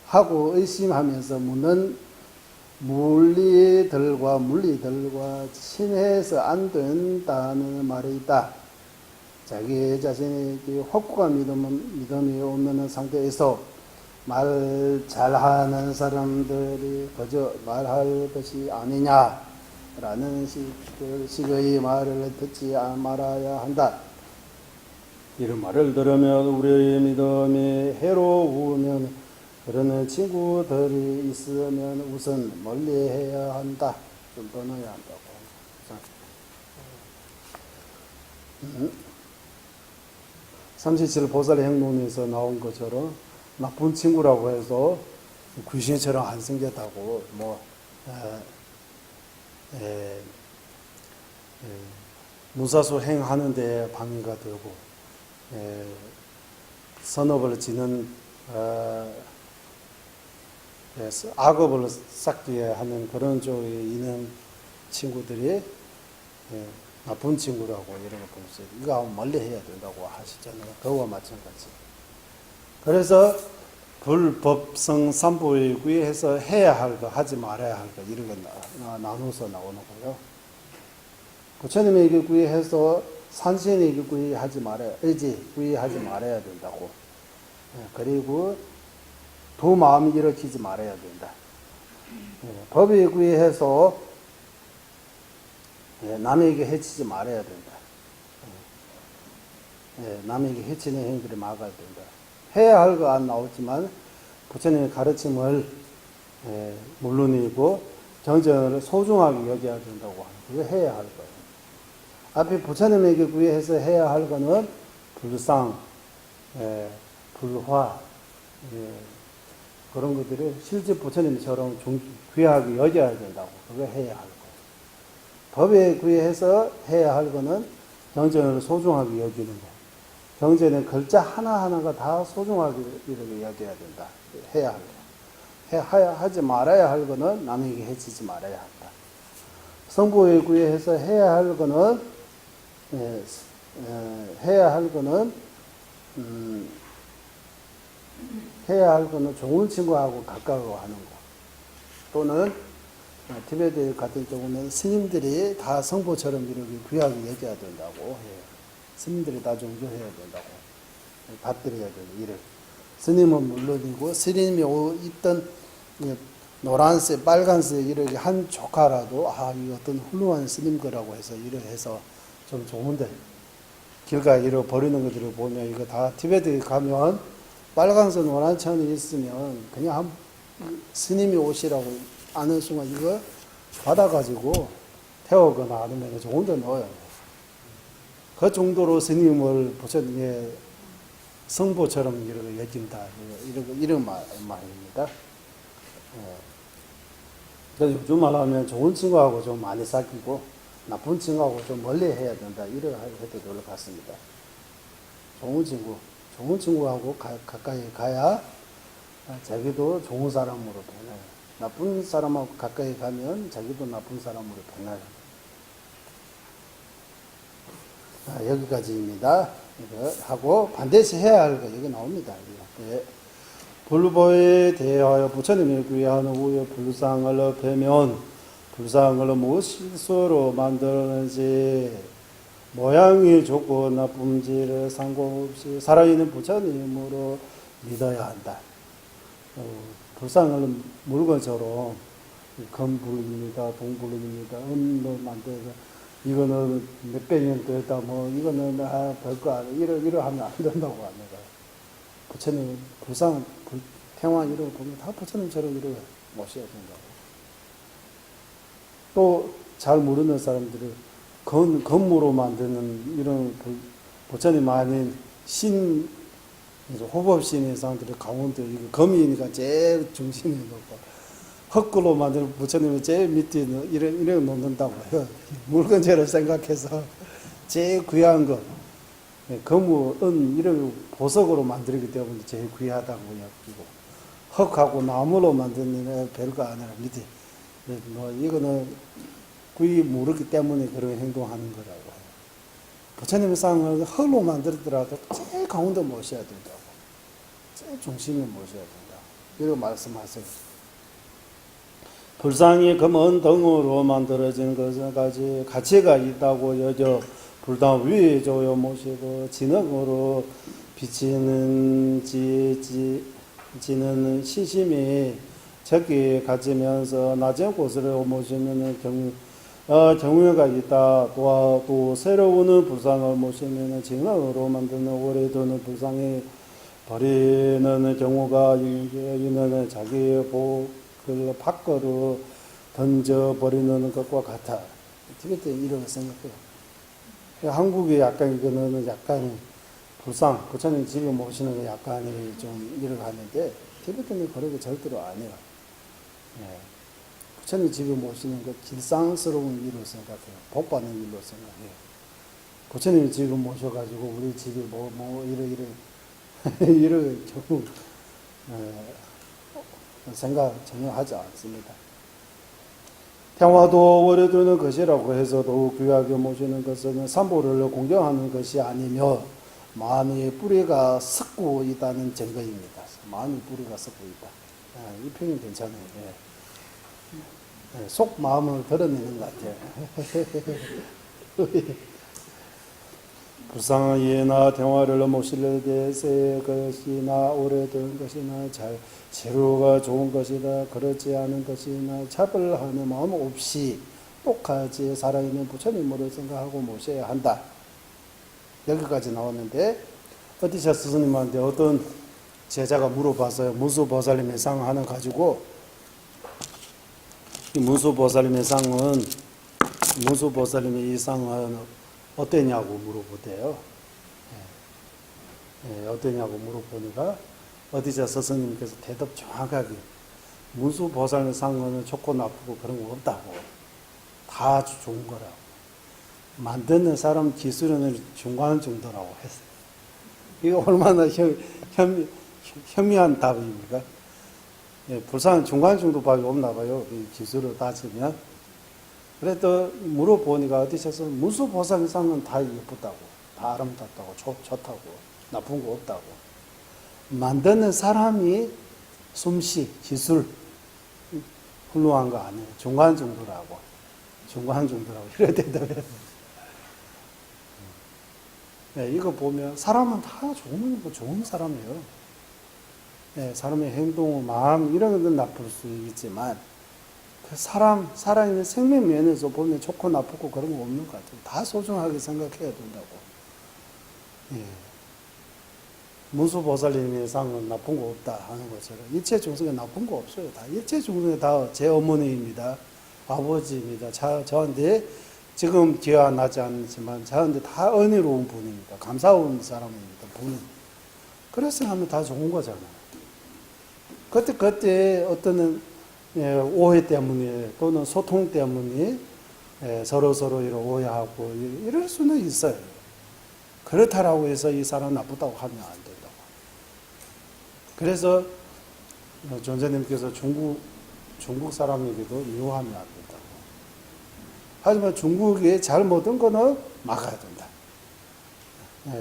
Speaker 1: 하고 의심하면서 묻는 물리들과 친해서 안 된다는 말이 있다. 자기 자신이 확고한 믿음이 없는 상태에서 말 잘하는 사람들이 그저 말할 것이 아니냐라는 식의 말을 듣지 말아야 한다. 이런 말을 들으면 우리의 믿음이 해로우면 그러는 친구들이 있으면 우선 멀리해야 한다. 좀 떠나야 한다고. 37 보살의 행론에서 나온 것처럼 나쁜 친구라고 해서 귀신처럼 안 생겼다고 무사소 행하는데 방해가 되고 선업을 지는 악업을 쌓게 하는 그런 쪽에 있는 친구들이 나쁜 친구라고 이런 거 보면서 이거 멀리 해야 된다고 하시잖아요. 그거와 마찬가지. 그래서 불법성 삼보일구에서 해야 할 거, 하지 말아야 할 거 이런 거 나눠서 나오는 거예요. 부처님에게 구의해서 산신에게 구의하지 말아야, 구의하지 말아야 된다고. 그리고 두 마음이 일으키지 말아야 된다. 법에 구의해서 남에게 해치지 말아야 된다. 남에게 해치는 행위들을 막아야 된다. 해야 할 거 안 나오지만 부처님의 가르침을 물론이고 정전을 소중하게 여겨야 된다고 하는 그거 해야 할 거예요. 앞에 부처님에게 구의해서 해야 할 거는 불상, 불화 그런 것들을 실제 부처님처럼 귀하게 여겨야 된다고 그거 해야 할 거예요. 법에 구의해서 해야 할 거는 정전을 소중하게 여기는 거. 경전의 글자 하나하나가 다 소중하게 이렇게 여겨야 된다. 해야 할 거. 하지 말아야 할 거는 남에게 해치지 말아야 한다. 성부에 구의해서 해야 할 거는 좋은 친구하고 가까워하는 거. 또는 티베트 같은 경우는 스님들이 다 성부처럼 이렇게 귀하게 여겨야 된다고 해요. 스님들이 다 존경해야 된다고. 받들어야 된다. 이래. 스님은 물론이고, 스님이 있던 노란색, 빨간색 이렇게 한 조카라도, 이 어떤 훌륭한 스님 거라고 해서 이래 해서 좀 좋은데, 길가에 이렇게 버리는 것들을 보면 이거 다 티베트에 가면 빨간색, 노란 천이 있으면 그냥 스님이 오시라고 아는 순간 이거 받아가지고 태우거나 아니면 좋은 데 넣어요. 그 정도로 스님을 부처님의 성보처럼 이렇게 여긴다. 이런 말입니다. 그래서 요즘 말하면 좋은 친구하고 좀 많이 사귀고 나쁜 친구하고 좀 멀리 해야 된다. 이런 해도 될 것 같습니다. 좋은 친구하고 가까이 가야 자기도 좋은 사람으로 변해요. 나쁜 사람하고 가까이 가면 자기도 나쁜 사람으로 변해요. 여기까지입니다. 이거 하고 반드시 해야 할 거 여기 나옵니다. 불보에 대하여 부처님이 구의하는 후에 불상을 배면 불상을 무엇으로 만드는지 모양이 좋고 나쁨지를 상관없이 살아있는 부처님으로 믿어야 한다. 불상을 물건처럼 금불입니다, 동불입니다, 은로 만들어서 이거는 몇백 년 됐다, 이거는 별거 아니야. 이러 하면 안 된다고 합니다. 부처님, 불상, 태왕 이런 거 보면 다 부처님처럼 이렇게 모셔야 된다고. 또 잘 모르는 사람들은 금으로 만드는 이런 부처님 아닌 호법신의 사람들의 가운데 이거 금이니까 제일 중심에 놓고 흙으로 만든 부처님은 제일 밑에 이런 놓는다고 해요. 물건처럼 생각해서 제일 귀한 거 금우, 은 이런 보석으로 만들기 때문에 제일 귀하다고 여기고 흙하고 나무로 만드는 별거 아니라 밑에 이거는 귀 모르기 때문에 그런 행동하는 거라고 해요. 부처님의 상을 흙으로 만들더라도 제일 가운데 모셔야 된다고. 제일 중심에 모셔야 된다. 이렇게 말씀하세요. 불상이 금은 등으로 만들어진 것까지 가치가 있다고 여겨 불당 위에 조여 모시고 진흙으로 비치는 지는 시심이 적게 가지면서 낮은 곳을 모시는 경우가 있다. 또 새로운 불상을 모시면 진흙으로 만드는 오래되는 불상이 버리는 경우가 있는 자기의 복을 밖으로 던져버리는 것과 같아. 티베트는 이렇게 생각해요. 한국이 약간 이거는 약간 불상, 부처님 집에 모시는 게 약간이 좀 이렇게 하는데, 티베트는 그런 게 절대로 아니에요. 예. 부처님 집에 모시는 거 길상스러운 일로 생각해요. 복 받는 일로 생각해요. 부처님 집에 모셔가지고 우리 집에 이런 경우 생각 전혀 하지 않습니다. 평화도 오래두는 것이라고 해서도 귀하게 모시는 것은 삼보를 공경하는 것이 아니며 마음의 뿌리가 썩고 있다는 증거입니다. 마음의 뿌리가 썩고 있다. 이 표현 괜찮아요. 속 마음을 드러내는 것 같아요. 불쌍한 예나 대화를 모실 때의 것이나 오래된 것이나 재료가 좋은 것이다 그렇지 않은 것이나 차별하는 마음 없이 똑같이 살아있는 부처님으로 생각하고 모셔야 한다. 여기까지 나왔는데 어디서 스승님한테 어떤 제자가 물어봤어요. 문수보살님의 상 하나 가지고 이 문수보살님의 이 상은 어땠냐고 물어보대요. 어땠냐고 물어보니까 어디서 스승님께서 대답 정확하게 문수보살의 상은 좋고 나쁘고 그런 거 없다고 다 좋은 거라고 만드는 사람 기술은 중간 정도라고 했어요. 이거 얼마나 현미한 답입니까? 불쌍한 중간 정도밖에 없나 봐요. 이 기술을 따지면. 그래도 물어보니까 어디서 문수보살의 상은 다 예쁘다고, 다 아름답다고, 좋다고, 나쁜 거 없다고. 만드는 사람이 솜씨, 기술 훌륭한 거 아니에요. 중간 정도라고. 이래 대답해요. 이거 보면 사람은 다 좋은 사람이에요. 사람의 행동, 마음 이런 건 나쁠 수 있지만 그 살아있는 생명 면에서 보면 좋고 나쁘고 그런 거 없는 것 같아요. 다 소중하게 생각해야 된다고. 문수보살님의 상은 나쁜 거 없다 하는 것처럼 일체 중생에 나쁜 거 없어요. 다 일체 중생에 다 제 어머니입니다. 아버지입니다. 저한테 지금 기회가 나지 않지만 저한테 다 은혜로운 분입니다. 감사한 사람입니다. 분. 그래서 하면 다 좋은 거잖아요. 그때 어떤 오해 때문에 또는 소통 때문에 서로 이렇게 오해하고 이럴 수는 있어요. 그렇다라고 해서 이 사람 나쁘다고 하면 안 된다고. 그래서 존재님께서 중국 사람에게도 미워하면 안 된다고. 하지만 중국이 잘못한 거는 막아야 된다.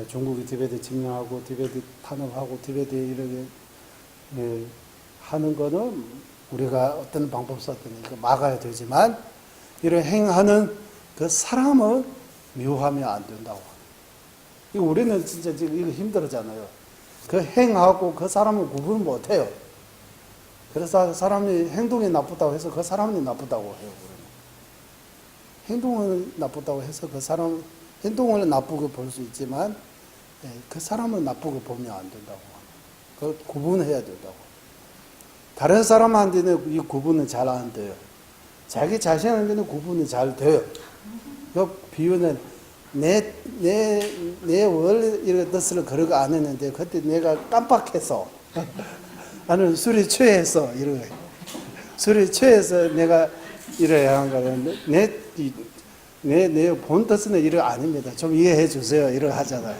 Speaker 1: 중국이 티베트 침략하고 티베트 탄압하고 티베트 이렇게 하는 거는 우리가 어떤 방법 썼더니 막아야 되지만 이런 행하는 그 사람을 미워하면 안 된다고. 이거 우리는 진짜 지금 이거 힘들잖아요. 그 행하고 그 사람을 구분 못 해요. 그래서 사람이 행동이 나쁘다고 해서 그 사람이 나쁘다고 해요. 행동을 나쁘다고 해서 그 사람 행동을 나쁘게 볼 수 있지만 그 사람을 나쁘게 보면 안 된다고. 그 구분해야 된다고. 다른 사람한테는 이 구분은 잘 안 돼요. 자기 자신한테는 구분이 잘 돼요. 그 비유는 내 원래 이런 뜻을 그러고 안 했는데 그때 내가 깜빡해서 나는 술이 취해서 이러고 술이 취해서 내가 이래야 한 거는 내 본 뜻은 이러 아닙니다. 좀 이해해 주세요. 이러 하잖아요.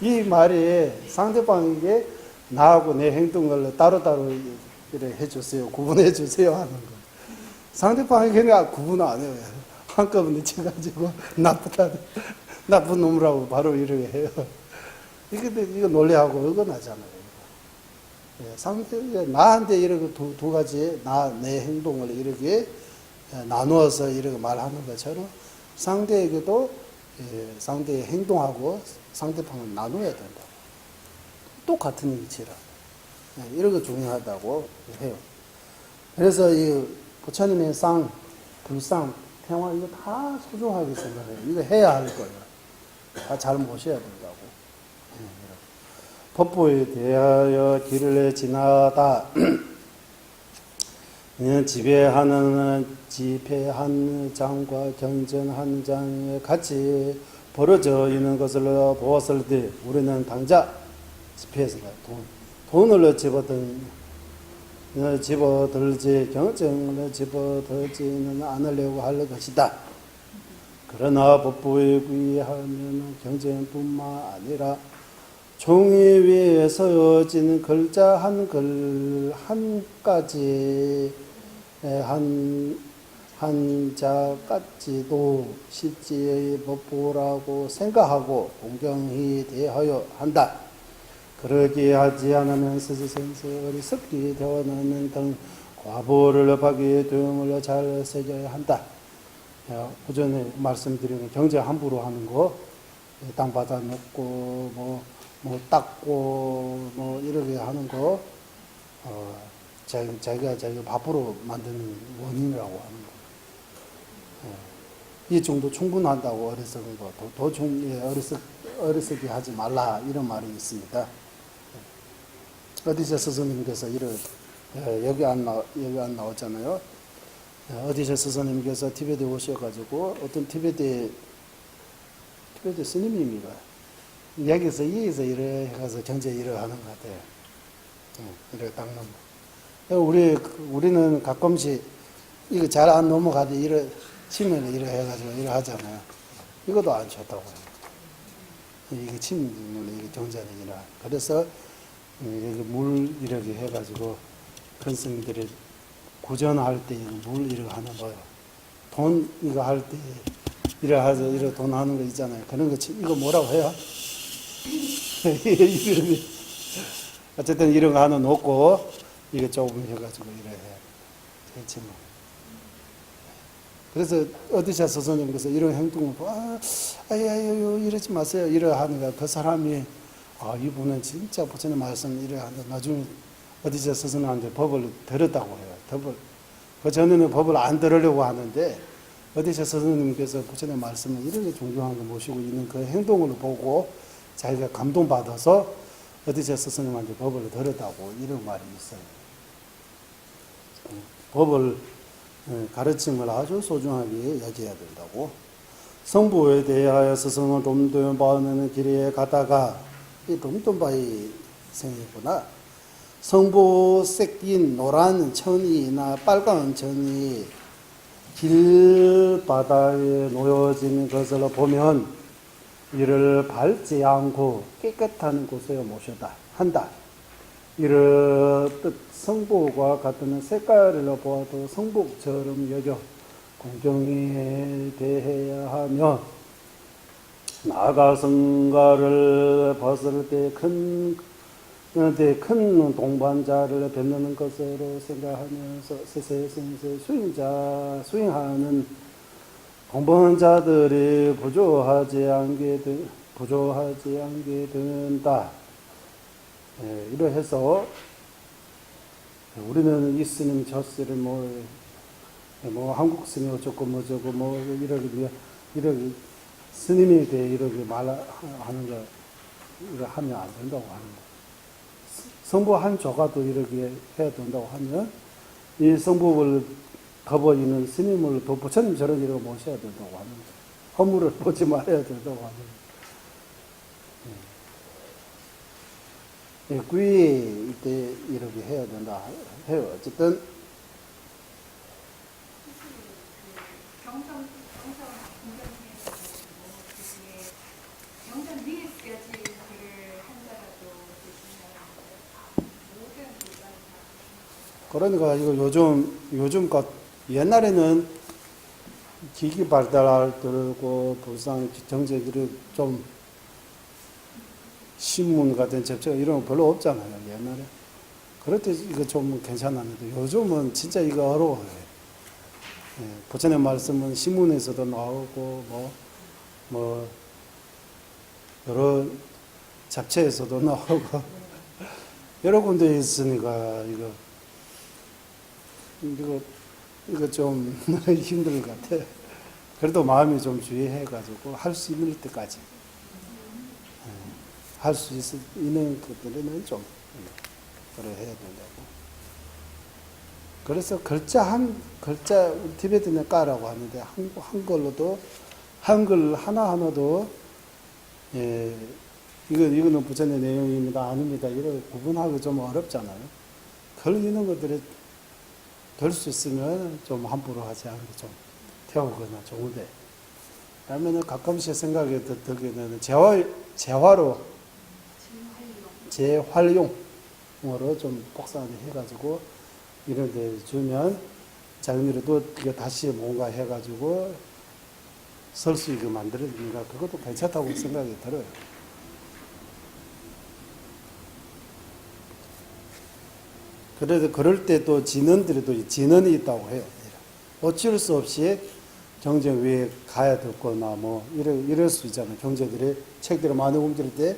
Speaker 1: 이 말이 상대방에게 나하고 내 행동을 따로따로 이래 해 주세요. 구분해 주세요 하는 거. 상대방에게는 구분 안 해요. 한꺼번에 쳐가지고 나쁜 놈이라고 바로 이렇게 해요. 이거 논리하고 어긋나잖아요. 나한테 이렇게 두 가지 내 행동을 이렇게 나누어서 이렇게 말하는 것처럼 상대에게도 상대의 행동하고 상대방을 나눠야 된다고. 똑같은 이치라. 이런 거 중요하다고 해요. 그래서 이 부처님의 상, 불상, 평화 이거 다 소중하게 생각해요. 이거 해야 할 거예요. 다 잘 모셔야 된다고. 법보에 대하여 길을 지나다 지배하는 집회한 장과 경전한 장에 같이 벌어져 있는 것을 보았을 때 우리는 당장 집회에서 돈을 집어들지 경전을 집어들지는 않으려고 할 것이다. 그러나 법보에 의하면 경전뿐만 아니라 종이 위에 서어진 글자 한 가지 한자까지도 실제의 법보라고 생각하고 공경히 대하여 한다. 그러게 하지 않으면 스스sense 어리석게 되어나는 등 과보를 하게 되음을 잘 새겨야 한다. 오전에 말씀드린 경제 함부로 하는 거, 땅 받아 놓고 뭐 닦고 뭐 이렇게 하는 거, 자기가 밥으로 만드는 원인이라고 하는 거. 이 정도 충분한다고 어리석은 거, 어리석게 하지 말라 이런 말이 있습니다. 어디서 스승님께서 여기 안 나왔잖아요. 어디서 스승님께서 티베트에 오셔가지고 어떤 티베트 스님입니다. 여기서 이래 해가서 경제 일을 하는 것 같아요. 이렇게 딱 우리는 가끔씩 이거 잘 안 넘어가도 이래 치면 이래 해가지고 이래 하잖아요. 이것도 안 좋다고 해요. 이게 치면 이게 경제는이라. 그래서 물 이렇게 해가지고 큰 스님들이 구전할 때 물 이렇게 하는 거예요. 돈 이거 할 때 이래 하죠. 이래 돈 하는 거 있잖아요. 그런 거 이거 뭐라고 해요? 어쨌든 이런 거 하나 놓고 이거 조금 해가지고 이래 해. 그렇지 뭐. 그래서 어디서 스승님께서 이런 행동을 아유 이러지 마세요. 이래 하는 거 그 사람이 이분은 진짜 부처님 말씀 이래 한다. 나중에 어디서 스승님한테 법을 들었다고 해요. 그 전에는 법을 안 들으려고 하는데 어디서 스승님께서 부처님 말씀을 이렇게 존경하고 모시고 있는 그 행동을 보고 자기가 감동받아서 어디서 스승님한테 법을 들었다고 이런 말이 있어요. 법을 가르침을 아주 소중하게 여겨야 된다고. 성부에 대하여 스승은 돔돈바는 길에 가다가 이 돔돈바의 생이구나. 성보색인 노란 천이나 빨간 천이 길바다에 놓여진 것을 보면 이를 밟지 않고 깨끗한 곳에 모셔다 한다. 이렇듯 성보와 같은 색깔을 보아도 성복처럼 여겨 공경히 대해야 하며 나아가 성가를 벗을 때 큰 동반자를 뵙는 것으로 생각하면서 세세생세 수행하는 동반자들이 부조하지 않게 된다. 이러해서 우리는 이 스님 저 스님 뭐 한국 스님 어쩌고 뭐저고 뭐 이렇게 스님에 대해 이렇게 말하는 거 이거 하면 안 된다고 하는 거. 성부 한 조가도 이렇게 해야 된다고 하면 이 성부를 덮어있는 스님을 또 부처님처럼 이렇게 모셔야 된다고 하는 거. 허물을 보지 말아야 된다고 하는 거. 구이 때 이렇게 해야 된다 해요. 어쨌든 그러니까 이거 요즘 것 옛날에는 기기 발달할 때고 불상 정책들이 좀 신문 같은 접촉 이런 거 별로 없잖아요. 옛날에 그럴 때 이거 좀 괜찮았는데 요즘은 진짜 이거 어려워요. 부처님 말씀은 신문에서도 나오고 뭐 뭐 여러 잡채에서도 나오고 여러 군데 있으니까 이거 좀 힘들 것 같아. 그래도 마음이 좀 주의해가지고 할 수 있는 때까지 할 수 있는 것들은 좀 그래 해야 된다고. 그래서 글자 티베트는 까라고 하는데 한글로도 한글 하나하나도 예, 이거는 부처의 내용입니다, 아닙니다. 이걸 구분하기 좀 어렵잖아요. 걸리는 것들이 될 수 있으면 좀 함부로 하지 않게 좀 태우거나 좋은데, 그러면은 가끔씩 생각이 들기는 재활용으로 좀 복사해가지고 이런 데 주면 장미로도 이거 다시 뭔가 해가지고 쓸 수 있게 만들어주니까 그것도 괜찮다고 생각이 들어요. 그래도 그럴 때 또 진언들이 진언이 있다고 해요. 어쩔 수 없이 경쟁 위에 가야 됐거나 뭐 이럴 수 있잖아요. 경제들이 책들을 많이 움직일 때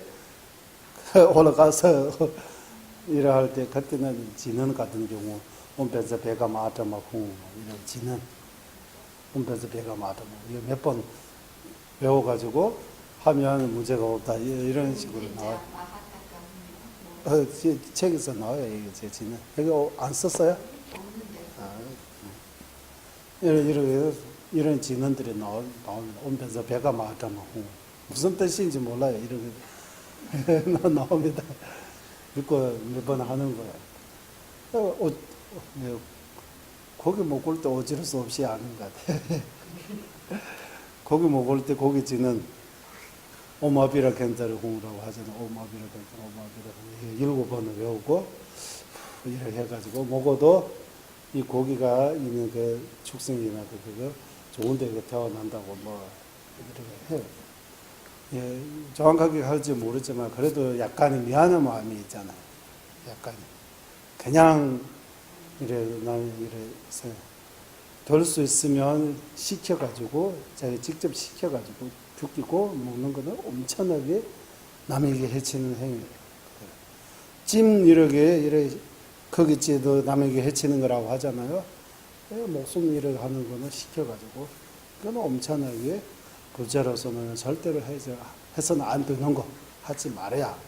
Speaker 1: 올라가서 일을 할 때 그때는 진언 같은 경우 온편서 배가 마타마쿵 이런 진언 온편서 배가 마타마쿵 이거 몇 번 배워가지고 하면 문제가 없다 이런 식으로 나와요. 책에서 나와요. 이게 제 진언. 이거 안 썼어요? 이런 진언들이 나옵니다. 온편서 배가 마타마쿵 무슨 뜻인지 몰라요. 이렇게 나옵니다. 읽고 몇 번 하는 거야. 고기 먹을 때 어쩔 수 없이 아는 것 같아. 고기 먹을 때 고기 지는 오마비라 겐타르 공이라고 하잖아. 오마비라 겐타르, 오마비라 7번을 외우고 이렇게 해가지고 먹어도 이 고기가 있는 그 축생이나 그거 좋은 데가 태어난다고 뭐 이렇게 해요. 예, 정확하게 할지 모르지만 그래도 약간의 미안한 마음이 있잖아요. 약간 그냥 나는 될 수 있으면 시켜가지고 자기 직접 시켜가지고 죽이고 먹는 거는 엄청나게 남에게 해치는 행위. 찜 이렇게 거기찌도 남에게 해치는 거라고 하잖아요. 목숨 이렇게 하는 거는 시켜가지고 그건 엄청나게 부자로서는 절대로 해서는 안 되는 거 하지 말아야 하고.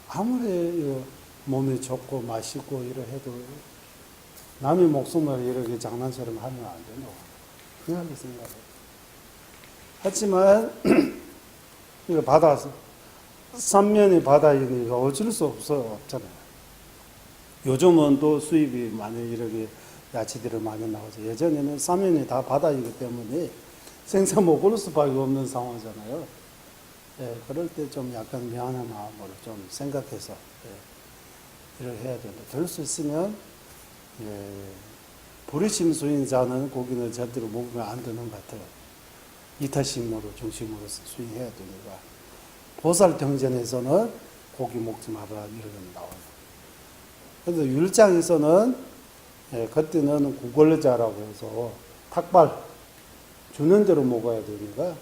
Speaker 1: 아무리 몸이 좋고 맛있고 이래 해도 남의 목숨을 이렇게 장난처럼 하면 안 되노. 그렇게 생각해요. 하지만 이거 받아서 삼면이 바다이니까 어쩔 수 없잖아요. 요즘은 또 수입이 많이 이렇게 야채들이 많이 나오죠. 예전에는 삼면이 다 바다이기 때문에 생선 먹을 수밖에 없는 상황이잖아요. 예, 그럴 때 좀 약간 미안한 마음으로 좀 생각해서 이렇게 해야 된다. 될 수 있으면 불의심 수인자는 고기는 절대로 먹으면 안 되는 것 같아요. 이타심으로 중심으로 수행해야 되니까. 보살 경전에서는 고기 먹지 마라 이렇게 나와요. 그래서 율장에서는 그때는 구걸자라고 해서 탁발 주는 대로 먹어야 되니까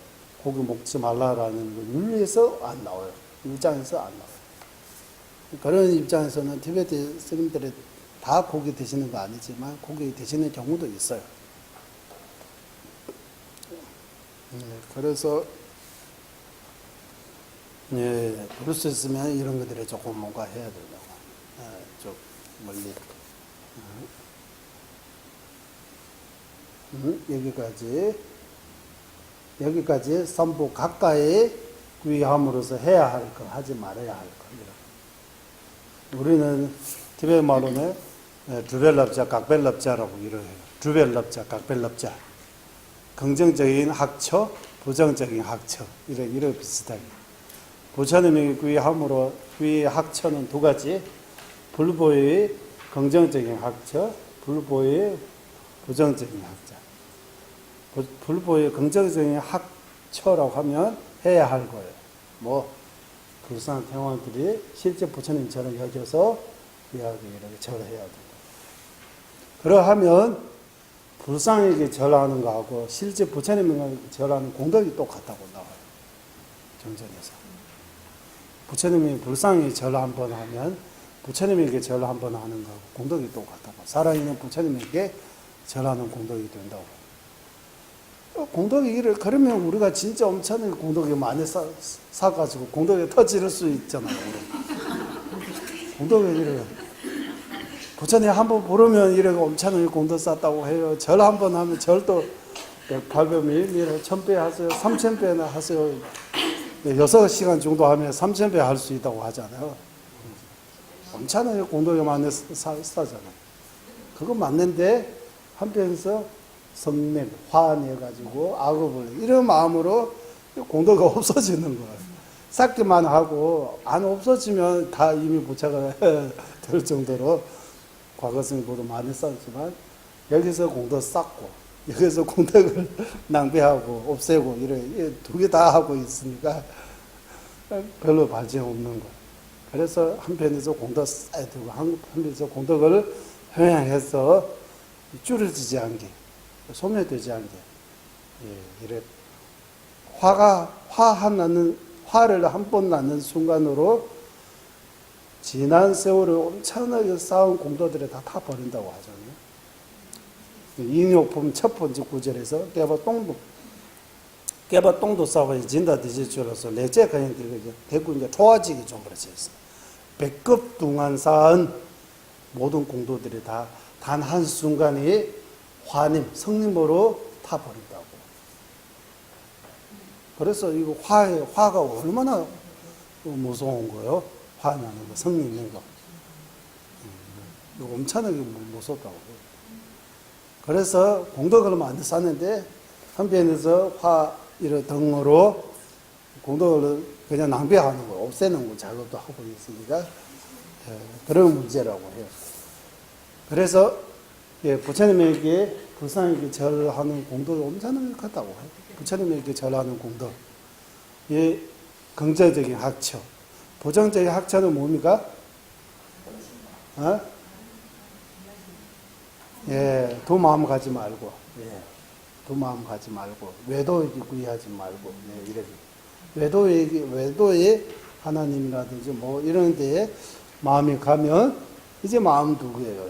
Speaker 1: 고기 먹지 말라라는 거 율리에서 안 나와요. 율장에서 안 나와요. 그런 입장에서는 티베트 스님들이 다 고기 드시는 거 아니지만 고기 드시는 경우도 있어요. 그래서 그럴 수 있으면 이런 것들에 조금 뭔가 해야 된다고. 좀 멀리. 여기까지 삼부 가까이 구이함으로써 해야 할 거, 하지 말아야 할 거. 우리는 티베트 말로는 주벨럽자, 각벨럽자라고 이래요. 주벨럽자, 각벨럽자. 긍정적인 학처, 부정적인 학처. 이래 비슷하게. 부처님이 구이함으로, 구이의 학처는 두 가지. 불보의 긍정적인 학처, 불보의 부정적인 학자. 불보의 긍정적인 학처라고 하면 해야 할 거예요. 뭐, 불쌍한 태원들이 실제 부처님처럼 여겨서 이렇게 절해야 된다. 그러하면 불상에게 절하는 거하고 실제 부처님에게 절하는 공덕이 똑같다고 나와요. 정전에서. 부처님이 불상에 절 한 번 하면 부처님에게 절 한 번 하는 거하고 공덕이 똑같다고. 살아있는 부처님에게 절하는 공덕이 된다고. 공덕이 이를 그러면 우리가 진짜 엄청나게 공덕이 많이 사가지고 공덕에 터질 수 있잖아요. 공덕이 이래 부처님 한번 부르면 이래 엄청나게 공덕 쌓다고 해요. 절 한 번 하면 절도 800배, 1000배 하세요. 3000배나 하세요. 6시간 정도 하면 3000배 할 수 있다고 하잖아요. 엄청나게 공덕이 많이 싸잖아요. 그거 맞는데 한편에서 성냄, 화내가지고 악업을 이런 마음으로 공덕이 없어지는 거예요. 쌓기만 하고 안 없어지면 다 이미 부처가 될 정도로 과거성보다 많이 쌓았지만 여기서 공덕 쌓고 여기서 공덕을 낭비하고 없애고 이래 두 개 다 하고 있으니까 별로 발전 없는 거예요. 그래서 한편에서 공덕 쌓아야 되고 한편에서 공덕을 평양해서 줄여지지 않게 소멸되지 않게 이래 화를 한 번 낳는 순간으로 지난 세월을 엄청나게 쌓은 공덕들을 다 타버린다고 하잖아요. 인욕품 첫 번째 구절에서 깨바똥도 싸워야 진다 뒤질줄로서 넷째 그냥 대구 이제 좋아지게 좀 그렇지 있어. 백급 동안 쌓은 모든 공덕들이 다 단 한 순간에 성님으로 타버린다고. 그래서 이거 화가 얼마나 무서운 거예요? 화 나는 거, 성님 있는 거. 이거 엄청나게 무섭다고. 그래서 공덕을 많이 쌓는데 한편에서 이런 등으로 공덕을 그냥 낭비하는 거, 없애는 거 작업도 하고 있으니까 그런 문제라고 해요. 그래서 부처님에게 불상에게 절하는 공덕이 엄청나게 크다고 해요. 부처님에게 절하는 공덕. 긍정적인 학처. 부정적인 학처는 뭡니까? 두 마음 가지 말고, 두 마음 가지 말고, 외도에게 구애하지 말고, 이렇게. 외도에 하나님이라든지 뭐 이런 데에 마음이 가면 이제 마음 누구예요?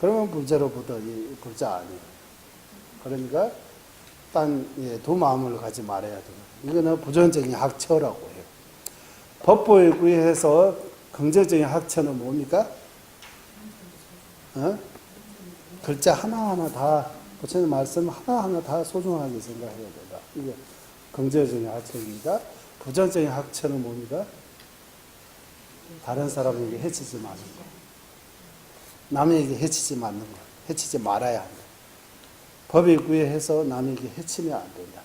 Speaker 1: 그러면 불자로부터 불자 아니에요. 그러니까 두 마음을 가지 말아야 돼요. 이거는 부정적인 학처라고 해요. 법보에 구애해서 긍정적인 학처는 뭡니까? 글자 하나하나 다 부처님 말씀 하나하나 다 소중하게 생각해야 된다. 이게 긍정적인 학처입니다. 부정적인 학처는 뭡니까? 다른 사람에게 해치지 마는 거. 남에게 해치지 않는 거. 해치지 말아야 한다. 법에 구애해서 남에게 해치면 안 된다.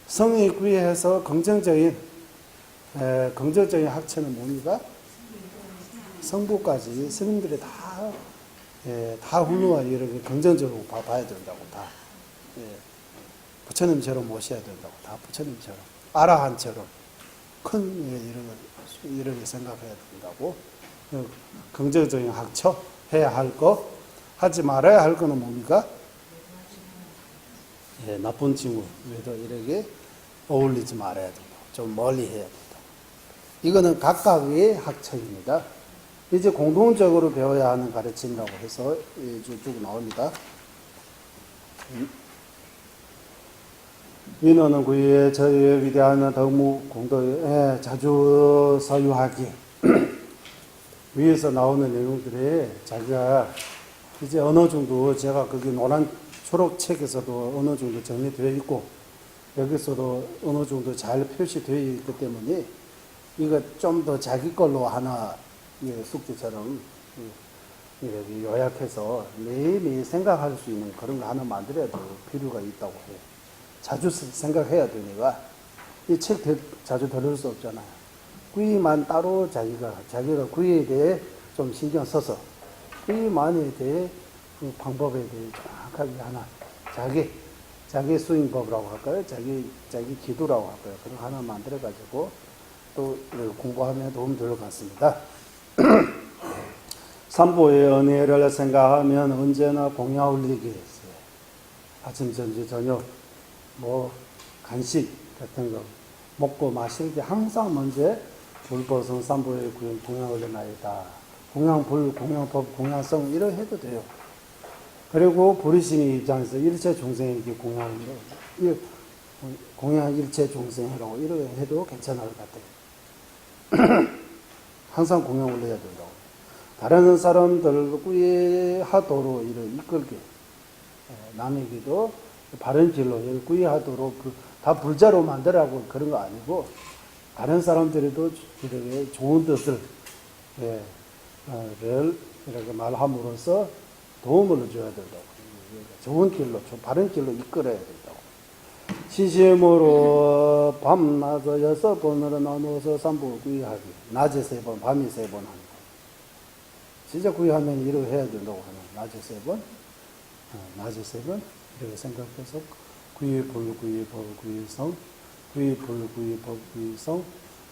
Speaker 1: 성에 구애해서 긍정적인 학처는 뭡니까? 성부까지 스님들이 다 훌륭하게 이렇게 긍정적으로 봐야 된다고. 다 부처님처럼 모셔야 된다고. 다 부처님처럼 아라한처럼 큰 이렇게 생각해야 된다고. 긍정적인 학처 해야 할 거, 하지 말아야 할 거는 뭡니까? 나쁜 친구 외도 이렇게 어울리지 말아야 된다. 좀 멀리 해야 된다. 이거는 각각의 학처입니다. 이제 공동적으로 배워야 하는 가르침이라고 해서 쭉 나옵니다. 민원은 그의 저의 위대한 덕무 공덕에 자주 사유하기. 위에서 나오는 내용들에 자기가 이제 어느 정도 제가 거기 노란 초록 책에서도 어느 정도 정리되어 있고 여기서도 어느 정도 잘 표시되어 있기 때문에 이거 좀 더 자기 걸로 하나 숙제처럼 이렇게 요약해서 매일매일 생각할 수 있는 그런 거 하나 만들어야 될 필요가 있다고 해요. 자주 생각해야 되니까 이 책 자주 들을 수 없잖아요. 구이만 따로 자기가 구이에 대해 좀 신경 써서 구이만에 대해 그 방법에 대해 정확하게 하나 자기 수행법이라고 할까요? 자기 기도라고 할까요? 그런 하나 만들어 가지고 또 공부하면 도움 될 것 같습니다. 삼보의 은혜를 생각하면 언제나 공양 올리게 했어요. 아침, 점심, 저녁, 뭐, 간식 같은 거 먹고 마실 때 항상 먼저 불보성 삼보의 공양 올려나이다. 공양불, 공양법, 공양성 이렇게 해도 돼요. 그리고 부리심의 입장에서 일체 종생에게 공양 일체 종생이라고 이렇게 해도 괜찮을 것 같아요. 항상 공양 올려야 된다고. 다른 사람들을 구애하도록 이를 이끌게, 남에게도 바른 길로 구애하도록 다 불자로 만들라고 그런 거 아니고, 다른 사람들에도 이렇게 좋은 뜻을 이렇게 말함으로써 도움을 줘야 된다고. 좋은 길로, 바른 길로 이끌어야 된다고. 시시음으로 밤낮 6번으로 나누어서 삼보 구의하기. 낮에 3번, 밤에 3번 하는 거. 진짜 구의하면 이렇게 해야 된다고 하는. 낮에 3번, 낮에 3번 이렇게 생각해서 구의불, 구의법, 구의성, 구의불, 구의법, 구의성,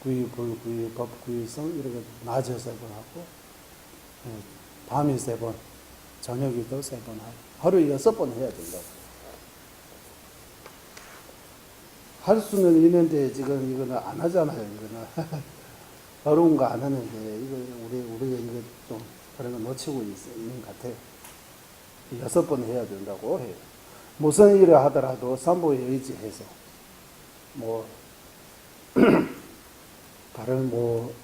Speaker 1: 구의불, 구의법, 구의성 이렇게 낮에 3번 하고, 밤에 3번, 저녁에도 3번 하고, 하루에 6번 해야 된다고. 할 수는 있는데 지금 이거는 안 하잖아요. 이거는 어려운 거 안 하는데 이거 우리가 이거 좀 그런 거 놓치고 있는 것 같아요. 6번 해야 된다고 해요. 무슨 일을 하더라도 삼보에 의지해서 뭐 다른 뭐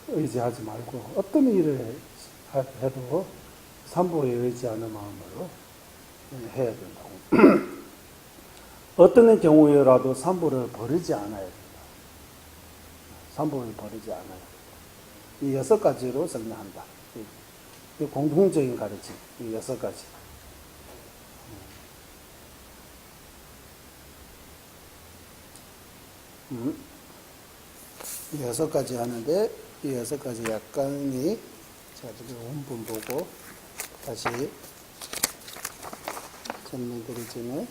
Speaker 1: 의지하지 말고 어떤 일을 해도 삼보에 의지하는 마음으로 해야 된다고. 어떤 경우에라도 삼보를 버리지 않아야 된다. 삼보를 버리지 않아야 된다. 이 6가지로 설명한다. 이 공통적인 가르침, 이 6가지. 이 6가지 하는데, 이 6가지 약간이, 자, 원본 보고, 다시 설명드리자면,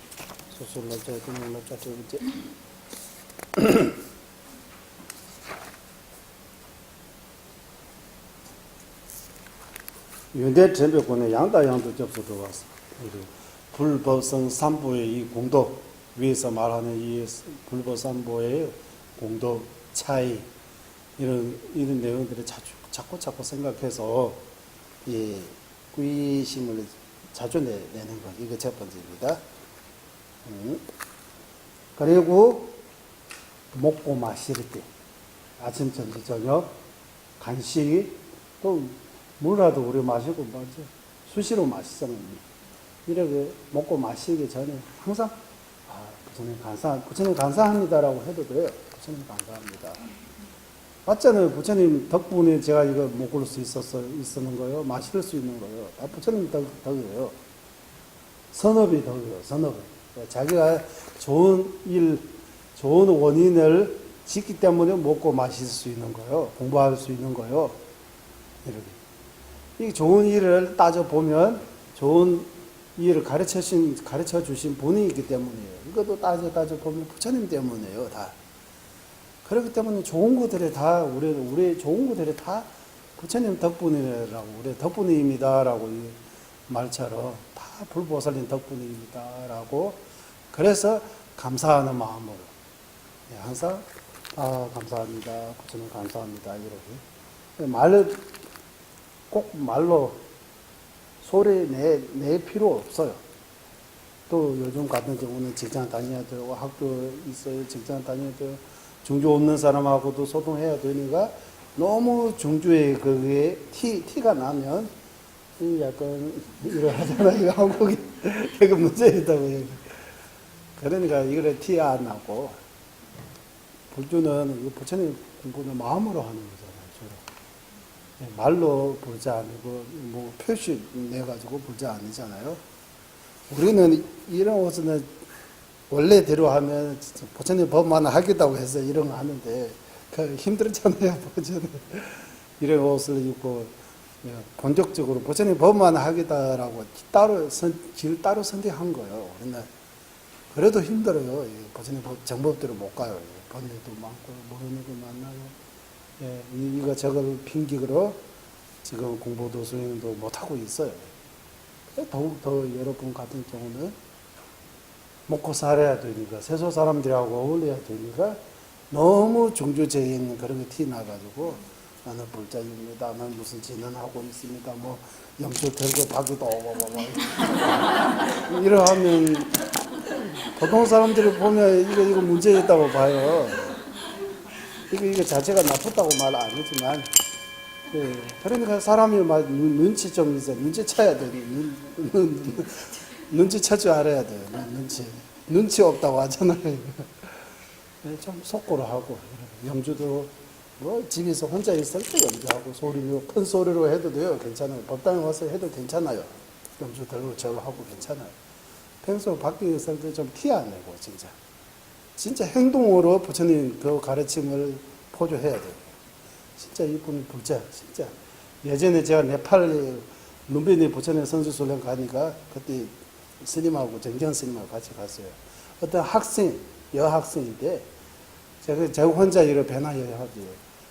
Speaker 1: 수술납자, 등록납자, 두 번째. 윤대 전벽군의 양다양도 접수 들어왔어. 불법성 삼보의 이 공도, 위에서 말하는 이 불법삼보의 공도 차이, 이런 내용들을 자꾸 생각해서, 이 구의심을 자주 내는 것. 이거 첫 번째입니다. 그리고 먹고 마실 때, 아침, 점심, 저녁, 간식이, 또 물라도 우리 마시고, 수시로 마시잖아요. 이렇게 먹고 마시기 전에 항상, 부처님 감사합니다라고 해도 돼요. 부처님 감사합니다. 맞잖아요. 부처님 덕분에 제가 이거 먹을 수 있었는 거예요. 마실 수 있는 거예요. 다 부처님 덕이에요. 선업이 덕이에요. 선업. 자기가 좋은 원인을 짓기 때문에 먹고 마실 수 있는 거예요. 공부할 수 있는 거예요. 이렇게. 이 좋은 일을 따져보면 좋은 일을 가르쳐 주신 분이 있기 때문이에요. 이것도 따져보면 부처님 때문이에요. 다. 그렇기 때문에 좋은 것들이 다, 우리 좋은 것들이 다 부처님 덕분이라고, 우리 덕분입니다라고 이 말처럼 다 불보살님 덕분입니다라고, 그래서 감사하는 마음으로 항상 감사합니다, 부처님 감사합니다 이렇게 꼭 말로 소리 낼 필요 없어요. 또 요즘 같은 경우는 직장 다녀야 되고 학교 있어요, 직장 다녀야 돼요. 중주 없는 사람하고도 소통해야 되니까 너무 중주의 그게 티가 나면 약간 이러하잖아요. 한국이 되게 문제 있다고. 그러니까 이거를 티 안 나고, 불주는 부처님 공부는 마음으로 하는 거잖아요. 주로. 말로 불자 아니고 뭐 표시 내가지고 불자 아니잖아요. 우리는 이런 옷은 원래대로 하면 부처님 법만 하겠다고 해서 이런 거 하는데 힘들잖아요. 부처님 이런 옷을 입고 본격적으로 부처님 법만 하겠다라고 길 따로 선택한 거예요. 우리는 그래도 힘들어요. 부처님 정법대로 못 가요. 번뇌도 많고 모르는 거 만나고, 이거 저걸 핑계로 지금 공부도 수행도 못하고 있어요. 더욱 더 여러분 같은 경우는 먹고 살아야 되니까, 세속 사람들하고 어울려야 되니까, 너무 중주적인 그런 게 티나가지고, 나는 불자입니다. 나는 무슨 진언하고 있습니다. 뭐, 영주 들고 박이도 오고, 이러하면, 보통 사람들이 보면 이거 문제 있다고 봐요. 이거 자체가 나쁘다고 말 안 하지만, 네. 그러니까 사람이 막 눈치 좀 있어요. 눈치 쳐야 돼. 눈치 찰 줄 알아야 돼요. 눈치 없다고 하잖아요. 네, 좀 속고로 하고, 영주도 뭐 집에서 혼자 있을 때 연주하고 큰 소리로 해도 돼요. 괜찮아요. 법당에 와서 해도 괜찮아요. 영주 들고 저거 하고 괜찮아요. 평소 밖에 있을 때 좀 티 안 내고 진짜 행동으로 부처님 그 가르침을 포교해야 돼요. 진짜 이분이 불자, 진짜. 예전에 제가 네팔 룸비니 부처님 선수훈련 가니까 그때 스님하고 정경 스님하고 같이 갔어요. 어떤 여학생인데 제가 혼자 이렇게 배나야 하지.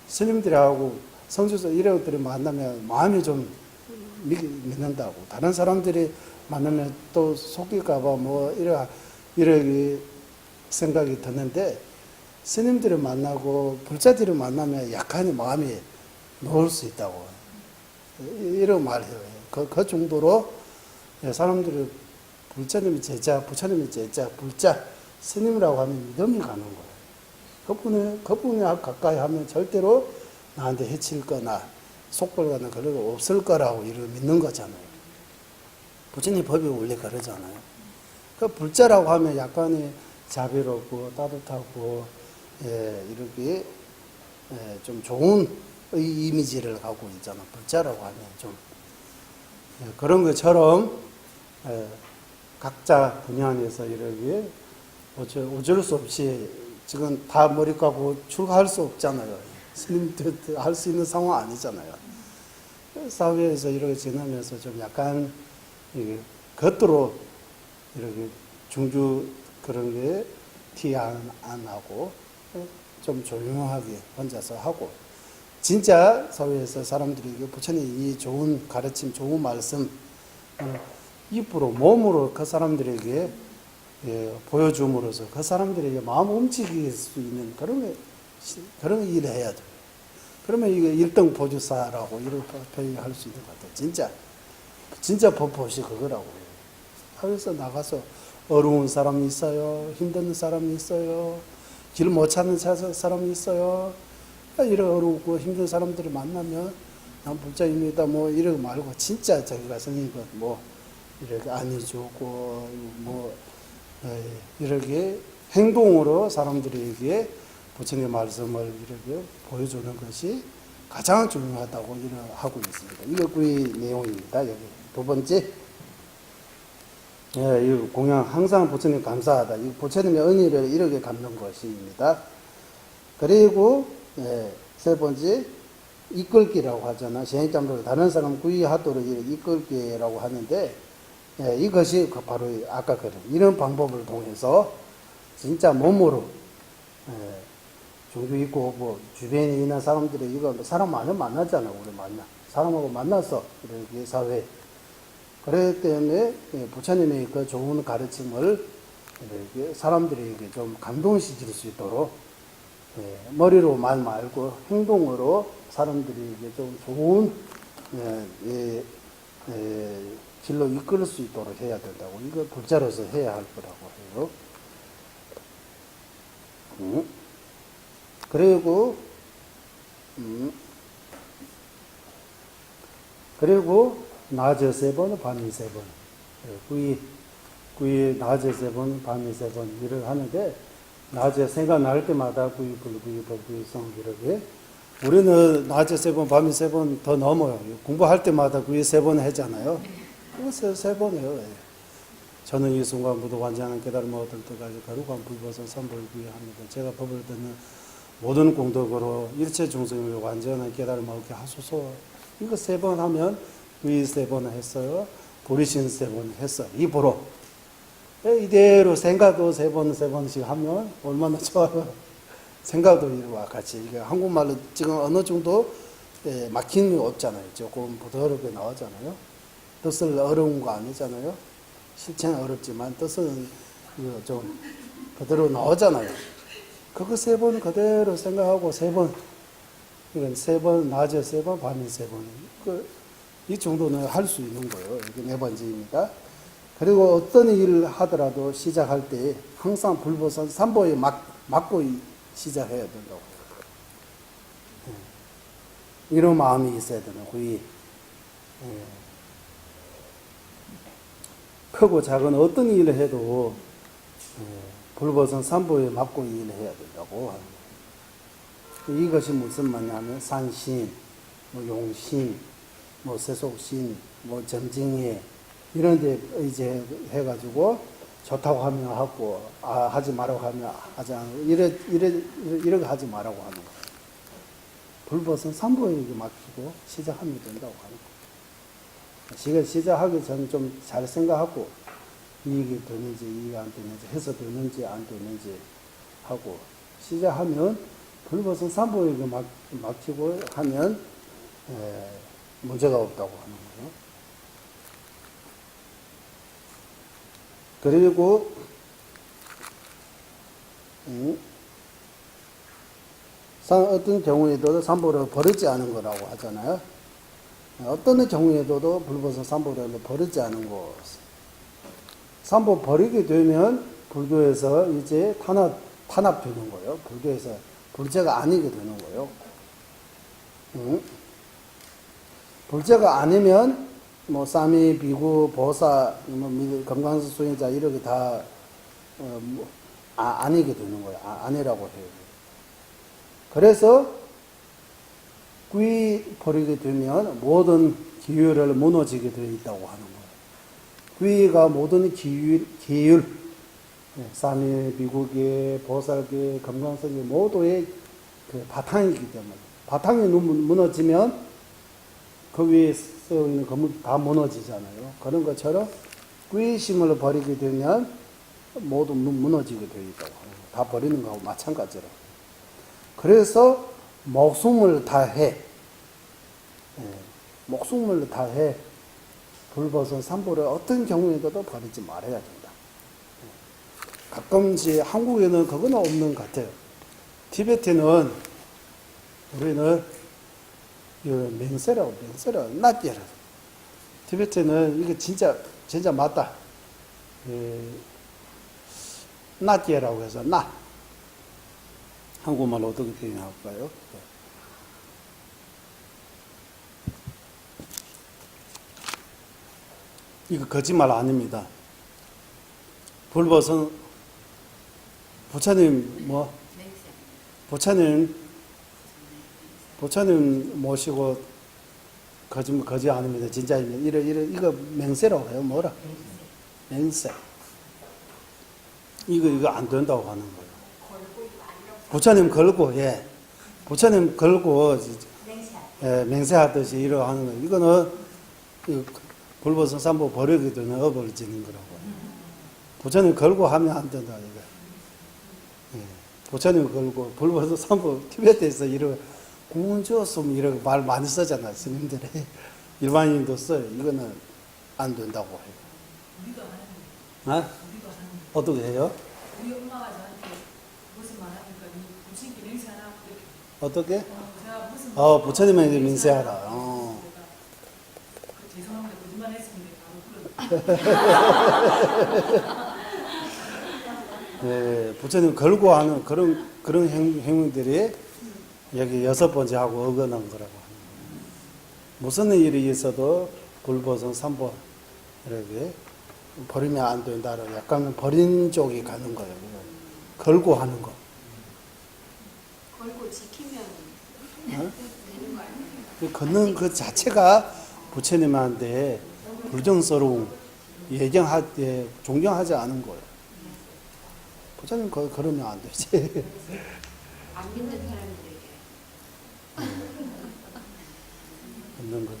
Speaker 1: 스님들하고 성주서 이래들이 만나면 마음이 좀 믿는다고. 다른 사람들이 만나면 또 속일까봐 뭐 이래 생각이 드는데 스님들을 만나고 불자들을 만나면 약간의 마음이 놓을 수 있다고. 이런 말해요. 그 정도로 사람들이 불자님이 제자, 부처님이 제자, 불자, 스님이라고 하면 믿음이 가는 거예요. 그분이 가까이 하면 절대로 나한테 해칠 거나 속벌거나 그런 거 없을 거라고 이렇게 믿는 거잖아요. 부처님 법이 원래 그러잖아요. 그 불자라고 하면 약간의 자비롭고 따뜻하고 이렇게 좀 좋은 이미지를 갖고 있잖아. 불자라고 하면 좀 그런 것처럼 각자 분야에서 이렇게 어쩔 수 없이 지금 다 머리 까고 출가할 수 없잖아요. 스님들 할 수 있는 상황 아니잖아요. 사회에서 이렇게 지내면서 좀 약간 겉으로 이렇게 중주 그런 게 티 안 나고 좀 조용하게 혼자서 하고 진짜 사회에서 사람들이 부처님 이 좋은 가르침, 좋은 말씀 입으로 몸으로 그 사람들에게 보여줌으로써 그 사람들에게 마음 움직일 수 있는 그런 일을 해야 돼요. 그러면 이게 1등 보주사라고 이렇게 표현할 수 있는 것 같아요. 진짜 법보시 그거라고. 사회에서 나가서 어려운 사람이 있어요. 힘든 사람이 있어요. 길 못 찾는 사람이 있어요. 이런 어렵고 힘든 사람들을 만나면 난 불자입니다. 뭐 이러고 말고 진짜 자기가 성의껏 뭐 이렇게 안해주고 뭐 이렇게 행동으로 사람들에게 부처님의 말씀을 이렇게 보여주는 것이 가장 중요하다고 하고 있습니다. 이거 그 내용입니다. 여기 두 번째. 이 공양 항상 부처님 감사하다. 이 부처님의 은혜를 이렇게 갚는 것입니다. 그리고 세 번째 이끌기라고 하잖아. 시행점으로 다른 사람 구의하도록 이끌기라고 하는데 이것이 바로 아까 그런 이런 방법을 통해서 진짜 몸으로 종교 있고 뭐 주변에 있는 사람들이 이거 사람 많이 만나잖아. 우리 사람하고 만나서 이렇게 사회 그렇기 때문에 부처님의 그 좋은 가르침을 이렇게 사람들에게 좀 감동시킬 수 있도록 머리로 말 말고 행동으로 사람들에게 좀 좋은 길로 이끌 수 있도록 해야 된다고. 이거 불자로서 해야 할 거라고 해요. 그리고 낮에 3번, 밤에 3번. 구이 낮에 3번, 밤에 3번 일을 하는데 낮에 생각날 때마다 구이 성 이렇게 우리는 낮에 3번, 밤에 3번 더 넘어요. 공부할 때마다 구이 3번 하잖아요. 그거 3번 해요. 저는 이 순간 모두 완전한 깨달음을 얻을 때까지 거룩한 불보선 삼불구이 합니다. 제가 법을 듣는 모든 공덕으로 일체 중생을 완전한 깨달음을 얻게 하소서. 이거 3번 하면 구이 3번 했어요. 보리신 3번 했어. 입으로. 이대로 생각도 3번씩 하면 얼마나 좋아요. 생각도 이와 같이. 이게 한국말로 지금 어느 정도 막힘이 없잖아요. 조금 부드럽게 나오잖아요. 뜻을 어려운 거 아니잖아요. 실체는 어렵지만 뜻은 좀 그대로 나오잖아요. 그거 3번 그대로 생각하고 3번, 이건 3번, 낮에 3번, 밤에 3번. 이 정도는 할 수 있는 거예요. 이게 4번째입니다. 그리고 어떤 일을 하더라도 시작할 때 항상 불보선 삼보에 맞고 시작해야 된다고. 이런 마음이 있어야 되는 거예요. 크고 작은 어떤 일을 해도 불보선 삼보에 맞고 일을 해야 된다고. 이것이 무슨 말이냐면 산신, 뭐 용신, 뭐 세속신, 뭐 점징예 이런 데 이제 해가지고 좋다고 하면 하고 하지 말라고 하면 하지 않고 이렇게 하지 말라고 하는 거예요. 불보선 삼보에게 맡기고 시작하면 된다고 하는 거예요. 시작하기 전에 좀 잘 생각하고 이익이 되는지 이익이 안 되는지 해서 되는지 안 되는지 하고 시작하면 불보선 삼보에게 맡기고 하면 문제가 없다고 하는 거예요. 그리고 어떤 경우에도 삼보를 버리지 않은 거라고 하잖아요. 어떤 경우에도 불보선 삼보를 버리지 않은 거. 삼보 버리게 되면 불교에서 이제 탄압되는 거예요. 불교에서 불제가 아니게 되는 거예요. 불제가 아니면 뭐 사미, 비구, 보사, 뭐 금강사 수행자 이렇게 다 아니게 되는 거예요. 아니라고 해요. 그래서 quy 버리게 되면 모든 기율을 무너지게 되어 있다고 하는 거예요. quy 가 모든 기율, 사미, 비구계, 보살계, 금강사계 모두의 그 바탕이기 때문에 바탕이 무너지면 그 위에 쓰여 있는 건물 다 무너지잖아요. 그런 것처럼 quy 심을 버리게 되면 모두 무너지게 되어 있다고 하는 거예요. 다 버리는 거하고 마찬가지로. 그래서 목숨을 다해, 목숨을 다해 불보선 삼보를 어떤 경우에도 버리지 말아야 된다. 가끔씩 한국에는 그거는 없는 것 같아요. 티베트는 우리는 맹세라고 낫게라. 티베트는 이게 진짜 맞다. 낫게라고 해서 한국말로 어떻게 표현할까요? 이거 거짓말 아닙니다. 불보선 부처님 부처님 모시고 거짓 아닙니다. 진짜입니다. 이거 맹세라고 해요. 뭐라? 맹세. 이거 안 된다고 하는 거예요. 부처님 걸고, 부처님 걸고, 맹세하듯이 이러 하는 거예요. 이거는, 불보선 삼보 버리게 되면 어버려지는 거라고. 부처님 걸고 하면 안 된다, 이거. 부처님 걸고, 불보선 삼보, 티베트에서 이런, 공주었으면 이런 말 많이 쓰잖아요, 스님들이. 일반인도 써요. 이거는 안 된다고 해요. 아? 어떻게 해요?
Speaker 2: 우리 엄마가 저한테 무슨 말 하니까 부처님께 맹세하라 이렇게.
Speaker 1: 어떻게?
Speaker 2: 제가 무슨
Speaker 1: 부처님에게 맹세하라.
Speaker 2: 죄송합니다. 거짓말 했습니다.
Speaker 1: 네, 부처님 걸고 하는 그런 행위들이 여기 6번째 하고 어긋난 거라고 합니다. 무슨 일이 있어도 불보선 삼보 이렇게 버리면 안 된다로 약간 버린 쪽이 가는 거예요. 걸고 하는 거.
Speaker 3: 걸고 지키면 되는 거 아니에요?
Speaker 1: 걷는 그 자체가 부처님한테 불정스러운 존경하지 않은 거예요. 부처님 걸으면 안 되지.
Speaker 3: 안 믿는 사람들에게
Speaker 1: 걷는 거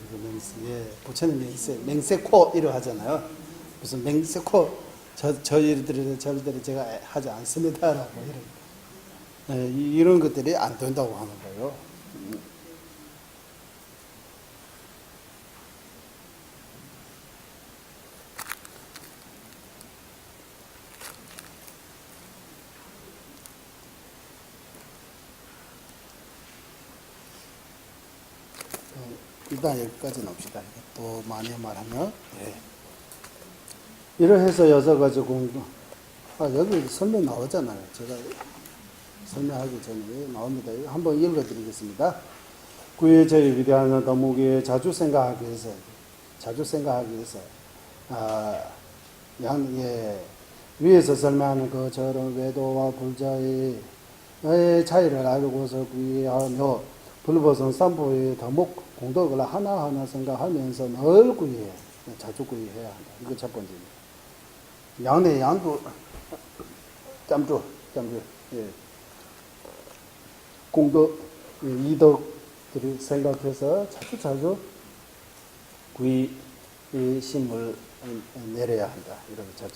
Speaker 1: 부처님 맹세코 이러 하잖아요. 무슨 맹세코 저희들이 제가 하지 않습니다라고 이런 것들이 안 된다고 하는 거예요. 일단 여기까지 놉시다. 또 많이 말하면. 예. 이러해서 여섯 가지 공부. 여기 설명 나오잖아요. 제가 설명하기 전에 나옵니다. 한번 읽어드리겠습니다. 구의 저희 위대한 덕목에 자주 생각하기 위해서, 위에서 설명하는 그처럼 외도와 불자의 차이를 알고서 구의하며 불보선 삼보의 덕목 공덕을 하나하나 생각하면서 늘 구의해. 자주 구의해야 한다. 이거 첫 번째입니다. 양내 양도 짬주. 예. 공덕, 이덕들을 생각해서 자주 구의 심을 내려야 한다. 이렇게 자주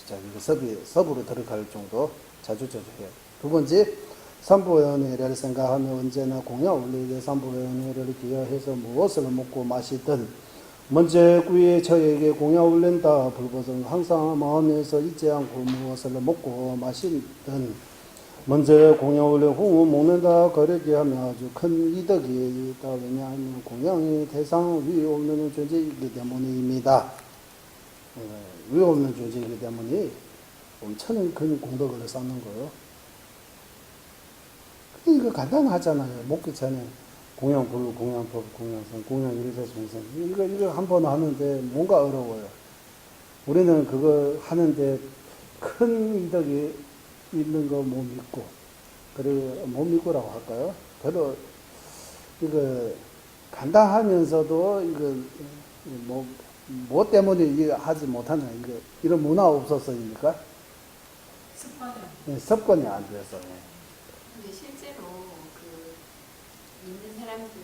Speaker 1: 섭으로 들어갈 정도 자주 해요. 두 번째, 삼보연회를 생각하며 언제나 공양 올리게 삼보연회를 기여해서 무엇을 먹고 마시든 먼저 구의 저에게 공양 올린다. 불보선 항상 마음에서 잊지 않고 무엇을 먹고 마시든 먼저 공양 올려 후 먹는다 거르게 하며 아주 큰 이득이 있다. 왜냐하면 공양이 대상 위 없는 존재이기 때문입니다. 위 없는 존재이기 때문에 엄청 큰 공덕을 쌓는 거예요. 이거 간단하잖아요. 먹기 전에 공양 불, 공양 법, 공양성, 공양 일세 중생. 이거 한 번 하는데 뭔가 어려워요. 우리는 그거 하는데 큰 이득이 있는 거 못 믿고, 그리고 못 믿고라고 할까요? 별로, 이거 간단하면서도 이거 뭐 때문에 이거 하지 못하냐. 이런 문화 없었으니까. 습관이 안 돼서.
Speaker 3: 근데 실제로 그 믿는 사람들을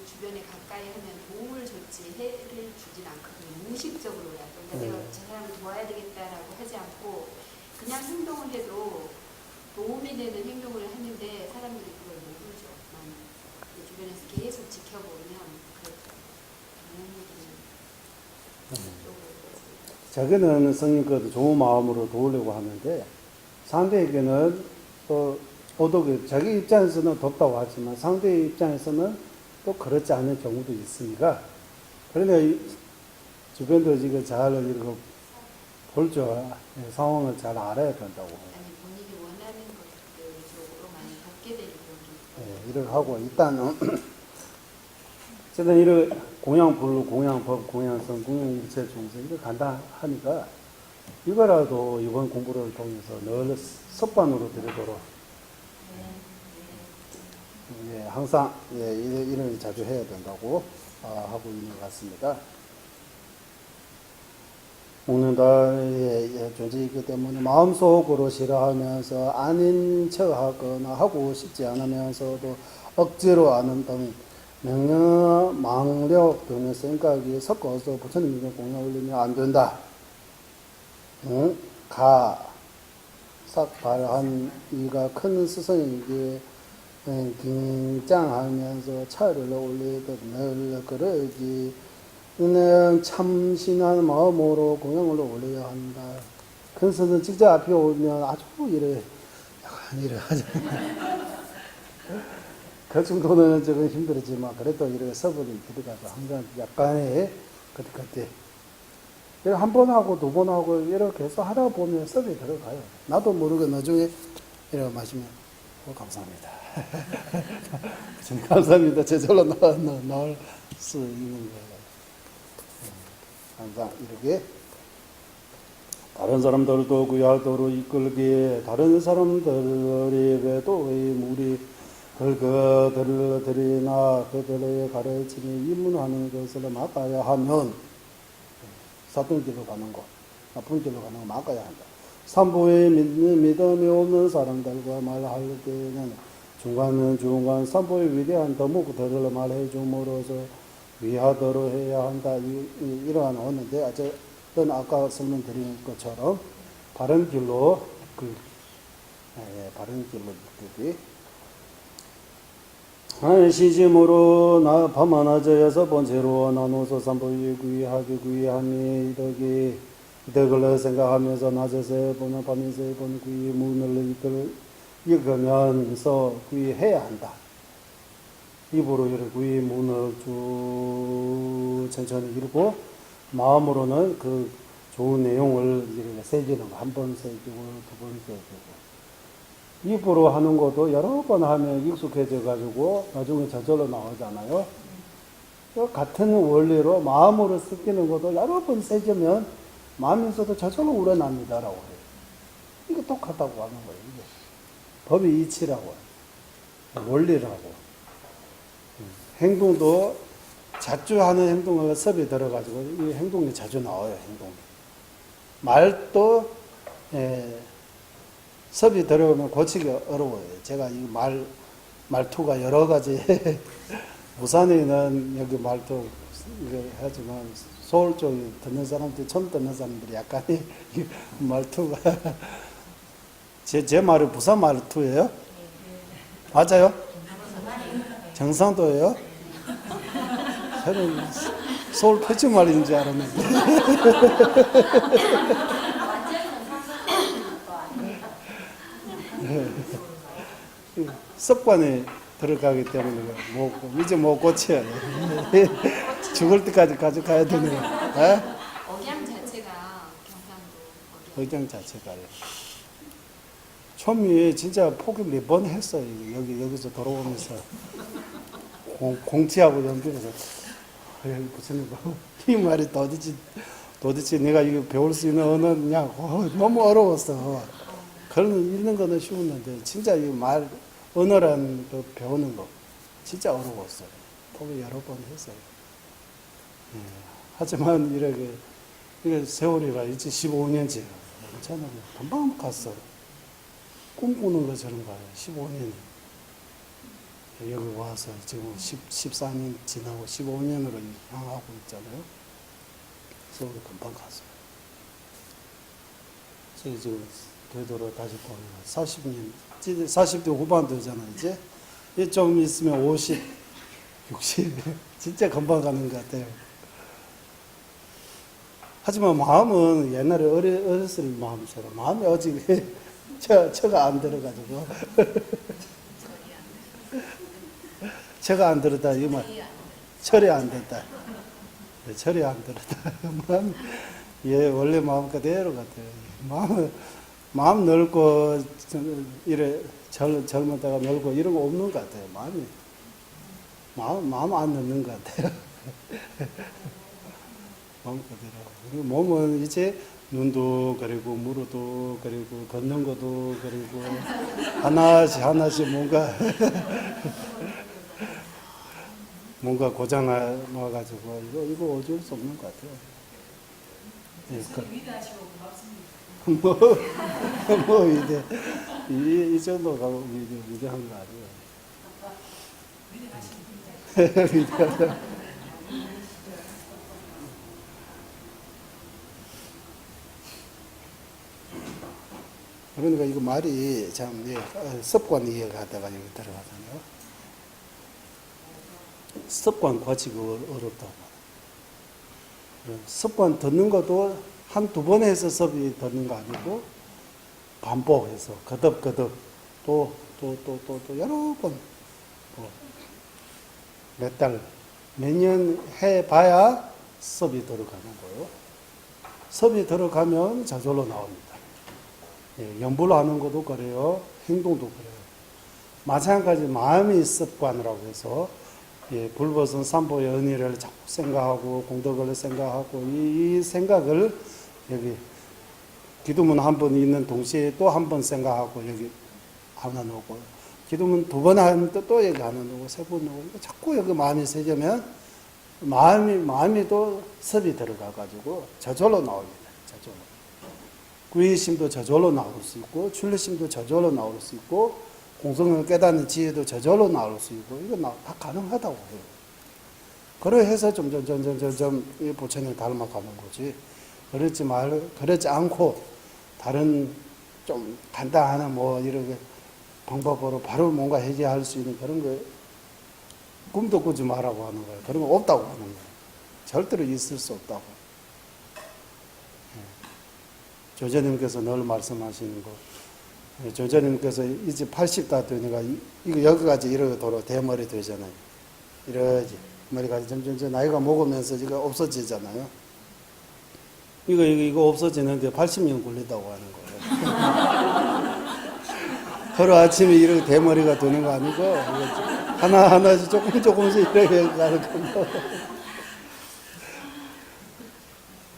Speaker 3: 주변에 가까이 하면 도움을 줬지 해를 주진 않거든요. 무의식적으로라도. 그러니까 내가 저 사람을 도와야 되겠다라고 하지 않고 그냥 행동을 해도 도움이 되는 행동을 하는데 사람들이 그걸 모르죠. 주변에서 계속 지켜보면 그렇죠.
Speaker 1: 자기는 성인 것도 좋은 마음으로 도우려고 하는데 상대에게는 또 어떻게 자기 입장에서는 돕다고 하지만 상대의 입장에서는 또 그렇지 않은 경우도 있으니까 그러니 주변도 지금 잘 이렇게 볼 줄 상황을 잘 알아야 된다고.
Speaker 3: 아니 본인이 원하는 것들 쪽으로 많이 받게 되는 경우도
Speaker 1: 네, 이렇게 하고 일단은 저는 이런 공양불, 공양법, 공양성, 공양일체 중생 이거 간단하니까 이거라도 이번 공부를 통해서 늘 습관으로 들이도록 항상 이런 자주 해야 된다고 하고 있는 것 같습니다. 먹는다 존재이기 때문에 마음속으로 싫어하면서 아닌 척하거나 하고 싶지 않으면서도 억지로 하는 등 명령, 망력 등의 생각이 섞어서 부처님에게 공양 올리면 안 된다. 삭발한 이가 큰 스승에게 긴장하면서 차를 올리듯 늘 그러지. 이는 참신한 마음으로 공양을 올려야 한다. 큰 스승 직접 앞에 오면 아주 약간 이래 하잖아요. 그 정도는 조금 힘들었지만 그래도 이렇게 서브를 들어가서 항상 약간의 그때 한 번 하고 두 번 하고 이렇게 해서 하다 보면 서브에 들어가요. 나도 모르게 나중에 이렇게 마시면 감사합니다. 감사합니다. 제절로 나올 수 있는 거예요. 항상 이렇게 다른 사람들도 구야도로 이끌기에 다른 사람들의 외도의 무리 그들이나 그들의 가르침에 입문하는 것을 막아야 하면 사돈 길로 가는 거, 나쁜 길로 가는 거 막아야 한다. 삼보에 믿음이 없는 사람들과 말할 때는 중간 삼보의 위대한 덕목들을 말해 줌으로써 위하도록 해야 한다. 이러한 오는데 어쨌든 아까 설명드린 것처럼 바른 길로 바른 길로 이끌기. 시심으로 밤하나저 여섯 번째로 나눠서 삼보의 구의함이 이덕을 생각하면서 낮에 세 번, 밤에 세 번 구의 문을 읽으면서 구의해야 한다. 입으로 이렇게 위 문을 쭉 천천히 읽고 마음으로는 그 좋은 내용을 이렇게 새기는 거. 한 번 새기고 두 번 새기고. 입으로 하는 것도 여러 번 하면 익숙해져 가지고 나중에 저절로 나오잖아요. 같은 원리로 마음으로 새기는 것도 여러 번 새기면 마음에서도 저절로 우러납니다라고 해요. 이게 똑같다고 하는 거예요. 이게. 법이 이치라고 해요. 원리라고. 행동도 자주 하는 행동을 섭이 들어가지고 이 행동이 자주 나와요. 행동이. 말도 섭이 들어오면 고치기 어려워요. 제가 이 말투가 여러 가지 부산에 있는 여기 말투 이거 하지만 서울 쪽에 듣는 사람들이 처음 듣는 사람들이 약간 이 말투가 제 말이 부산 말투예요? 맞아요? 경상도예요? 저는 서울 표준말인 줄 알았는데. 습관이 들어가기 때문에 이제 못 고쳐야 돼. 죽을 때까지 가져가야 되는 거야.
Speaker 3: 억양 자체가 경상도
Speaker 1: 의경 자체가. 처음에 진짜 포기 몇 번 했어요. 여기서 돌아오면서. 공치하고 연결해서. 무슨, 이 말이 도대체 내가 이거 배울 수 있는 언어냐고. 너무 어려웠어. 그런 읽는 거는 쉬웠는데, 진짜 이 언어란 그 배우는 거, 진짜 어려웠어요. 포기 여러 번 했어요. 예. 하지만 이게 세월이라 이제 15년째. 괜찮아요. 금방 갔어. 꿈꾸는 것처럼 가요. 15년이. 여기 와서 지금 14년 지나고 15년으로 향하고 있잖아요. 세월이 금방 갔어요. 그래서 지금 되도록 다시 보면 40년, 40대 후반 되잖아요, 이제. 좀 있으면 50, 60. 진짜 금방 가는 것 같아요. 하지만 마음은 옛날에 어렸을 마음처럼, 마음이 아직 처가 안 들어가지고. 처가 안 들었다, 이 말. 철이 안 됐다. 철이 안 들었다. 마음, 원래 마음 그대로 같아요. 마음 넓고, 젊었다가 넓고, 이런 거 없는 것 같아요. 마음 안 넣는 것 같아요. 마음 그대로. 그리고 몸은 이제 눈도 그리고 무릎도 그리고 걷는 것도 그리고 하나씩 뭔가 고장 나가지고 이거 어쩔 수 없는 것 같아요. 예,
Speaker 2: 위대하시고 고맙습니다.
Speaker 1: 이 정도가 위대한 거 아니에요. 위대하다. 그러니까 이거 말이 참 습관 이해하다가 여기 들어가잖아요. 습관 고치기 어렵다고. 습관 듣는 것도 한두 번 해서 습이 듣는 거 아니고 반복해서 거듭 또 여러 번 몇 달, 몇 년 해봐야 습이 들어가는 거예요. 습이 들어가면 저절로 나옵니다. 연불 하는 것도 그래요. 행동도 그래요. 마찬가지 마음이 습관이라고 해서 불보선 삼보의 은혜를 자꾸 생각하고 공덕을 생각하고 이 생각을 여기 기도문 한 번 있는 동시에 또 한 번 생각하고 여기 하나 놓고 기도문 두 번 하는데 또 여기 하나 놓고 세 번 놓고 자꾸 여기 마음이 새지면 마음이 또 섭이 들어가 가지고 저절로 나옵니다. 저절로. 구의심도 저절로 나올 수 있고 출리심도 저절로 나올 수 있고 공성을 깨닫는 지혜도 저절로 나올 수 있고 이거 다 가능하다고 해요. 그래 해서 점점 이 부처님 닮아가는 거지. 그렇지 않고 다른 좀 간단한 이렇게 방법으로 바로 뭔가 해결할 수 있는 그런 거 꿈도 꾸지 말라고 하는 거예요. 그런 거 없다고 하는 거예요. 절대로 있을 수 없다고. 조제님께서 늘 말씀하시는 거. 조제님께서 이제 80다 되니까 이거 여기까지 이렇게 도로 대머리 되잖아요. 이러지. 머리가 점점 나이가 먹으면서 이거 없어지잖아요. 이거 없어지는데 80년 걸린다고 하는 거예요. 하루 아침에 이렇게 대머리가 되는 거 아니고, 하나하나씩 조금씩 이렇게 가는 건가.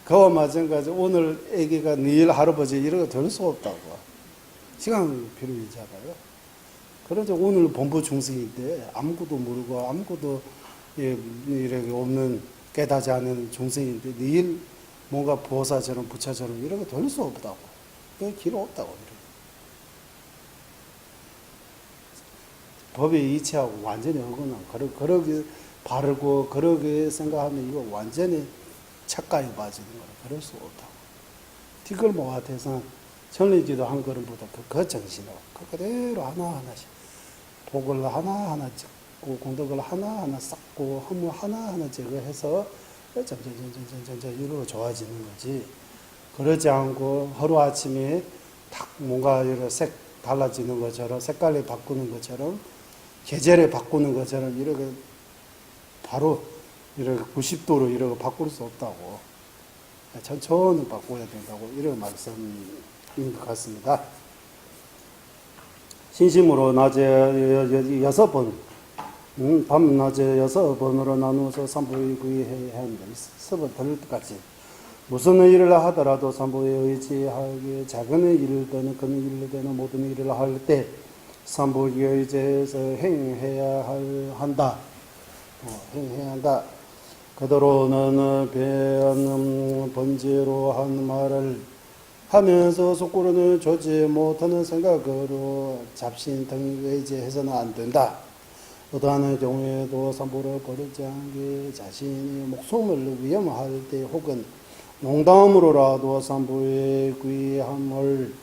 Speaker 1: 그와 마찬가지 오늘 애기가 내일 할아버지 이런 거 될 수 없다고. 시간 필요이잖아요. 그런데 오늘 본부 중생인데 아무것도 모르고 아무것도 이렇게 없는 깨닫지 않은 중생인데 내일 뭔가 보사처럼 부처처럼 이런 거 될 수 없다고. 그 길 없다고. 이래. 법에 이치하고 완전히 어긋나. 그러게 바르고 그러게 생각하면 이거 완전히 착각에 빠지는 거라. 그럴 수 없다고. 티끌모 같아서 천리지도 한 걸음보다 그 정신으로 그 그대로 하나하나씩 복을 하나하나 찍고 공덕을 하나하나 쌓고 허물 하나하나 제거해서 점점 이로 좋아지는 거지. 그러지 않고 하루아침에 탁 뭔가 이런 색 달라지는 것처럼 색깔이 바꾸는 것처럼 계절에 바꾸는 것처럼 이렇게 바로 이렇게 90도로 이렇게 바꿀 수 없다고. 천천히 바꿔야 된다고 이런 말씀인 것 같습니다. 신심으로 낮에 6번, 밤낮에 6번으로 나누어서 삼부의구의해야 합니다. 섭을 들을 때까지. 무슨 일을 하더라도 삼부에 의지하기에 작은 일을 되는 큰 일을 되는 모든 일을 할 때 삼부에 의지해서 행해야 한다. 행해야 한다. 그대로는 번제로 한 말을 하면서 속으로는 좋지 못하는 생각으로 잡신 등 의지해서는 안 된다. 어떠한 경우에도 삼보를 버리지 않게 자신이 목숨을 위험할 때 혹은 농담으로라도 삼보의 귀함을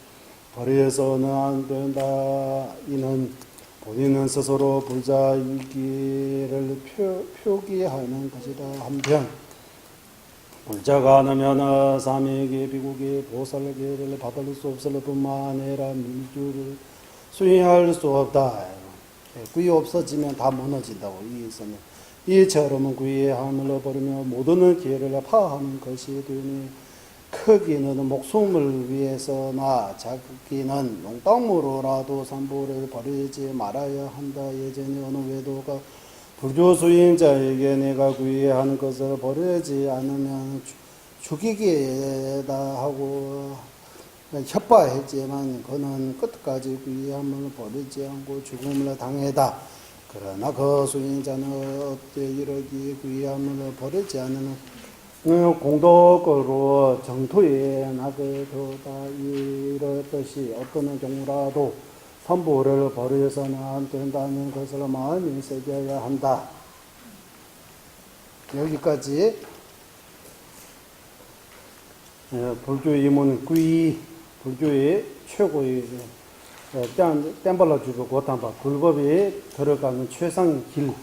Speaker 1: 버려서는 안 된다. 이는 본인은 스스로 불자이기를 표기하는 것이다. 한편 불자가 않으면 삼위계 비국의 보살계를 받을 수 없을 뿐만 아니라 밀주를 수행할 수 없다. 구이 없어지면 다 무너진다고. 이처럼 구이의 함을 버리며 모든 기회를 파하는 것이 되니 크기는 목숨을 위해서나 작기는 농담으로라도 삼보를 버리지 말아야 한다. 예전에 어느 외도가 불교 수행자에게 내가 구이하는 것을 버리지 않으면 죽이겠다 하고 협박했지만 그는 끝까지 구이함을 버리지 않고 죽음을 당했다. 그러나 그 수행자는 어때 이러기 구이함을 버리지 않으면 공덕으로 정토에 나게 되다. 이렇듯이 어떤 경우라도 삼보를 버려서는 안 된다는 것을 마음에 새겨야 한다. 여기까지 불교 이문 구이, 불교의 최고의 땜발라주고 고탄바 불법에 들어가는 최상의 길,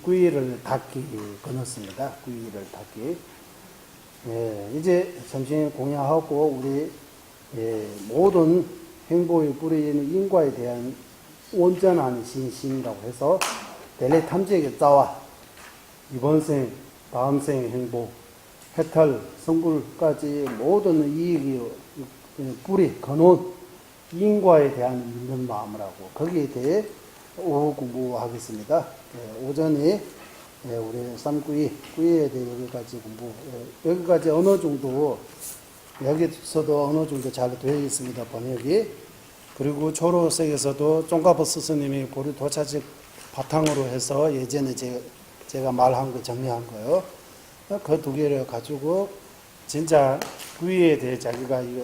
Speaker 1: 구이를 닫기 끊었습니다. 구이를 닫기. 이제 점심 공양하고 우리 모든 행보의 뿌리인 인과에 대한 온전한 신심이라고 해서 델레 탐지에게 짜와 이번 생, 다음 생 행보, 해탈, 성불까지 모든 이익이 뿌리, 근원, 인과에 대한 믿는 마음을 하고 거기에 대해 오후 공부하겠습니다. 오전에 우리 삼구이, 구이에 대해 여기까지 공부, 여기까지 어느 정도, 여기서도 어느 정도 잘 되어 있습니다. 번역이. 그리고 초록색에서도 쫑가버 스스님이 보리 도차직 바탕으로 해서 예전에 제가 말한 거 정리한 거요. 그 두 개를 가지고 진짜 구이에 대해 자기가 이거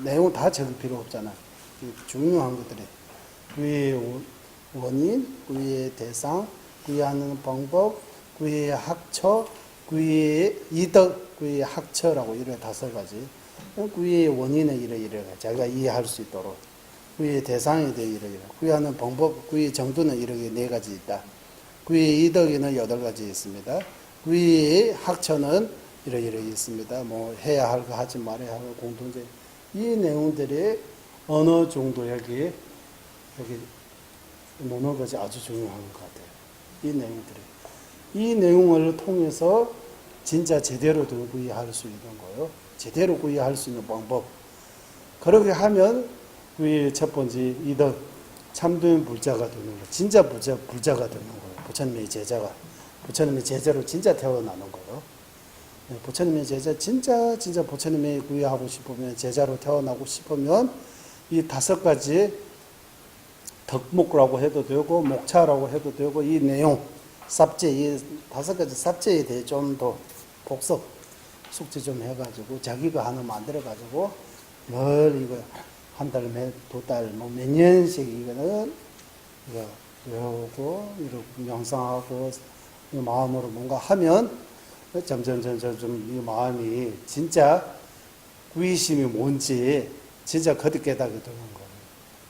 Speaker 1: 내용 다 적을 필요 없잖아. 중요한 것들이 구이의 원인, 구이의 대상, 구이하는 방법, 구이의 학처, 구이의 이덕, 구이의 학처라고 이래 5가지. 구이의 원인은 이래 자기가 이해할 수 있도록. 구이의 대상에 대해 이래. 구이하는 방법, 구이의 정도는 이렇게 4가지 있다. 구이의 이덕에는 8가지 있습니다. 구이의 학처는 이래 있습니다. 뭐 해야 할 거 하지 말아야 할 거 공통적. 이 내용들이 어느 정도 여기 노는 것이 아주 중요한 것 같아요. 이 내용들이. 이 내용을 통해서 진짜 제대로 구이할 수 있는 거예요. 제대로 구이할 수 있는 방법. 그렇게 하면 구이의 첫 번째 이덕 참된 불자가 되는 거예요. 진짜 불자가 되는 거예요. 부처님의 제자가. 부처님의 제자로 진짜 태어나는 거예요. 부처님의 제자, 진짜 부처님의 구이하고 싶으면, 제자로 태어나고 싶으면, 이 5가지 덕목이라고 해도 되고, 목차라고 해도 되고, 이 내용, 삽제, 이 5가지 삽제에 대해 좀 더 복습, 숙제 좀 해가지고, 자기가 하나 만들어가지고, 늘 이거, 한 달, 2달, 뭐 몇 년씩 이거는, 이거 외우고, 이렇게 명상하고, 이 마음으로 뭔가 하면, 점점 이 마음이 진짜 구이심이 뭔지 진짜 거듭 깨닫게 되는 거예요.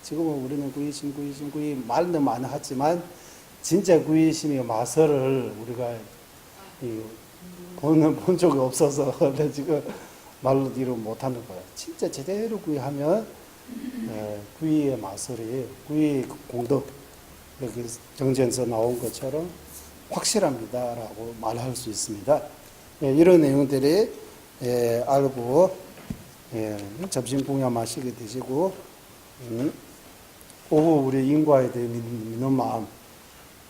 Speaker 1: 지금은 우리는 구이 말은 많이 하지만 진짜 구이심의 맛을 우리가 본 적이 없어서 지금 말로 이루 못하는 거예요. 진짜 제대로 구이하면 구이의 마술이, 구이의 공덕, 여기 정전에서 나온 것처럼 확실합니다라고 말할 수 있습니다. 이런 내용들이 알고 점심 공야 마시게 되시고 오후 우리 인과에 대해 믿는 마음,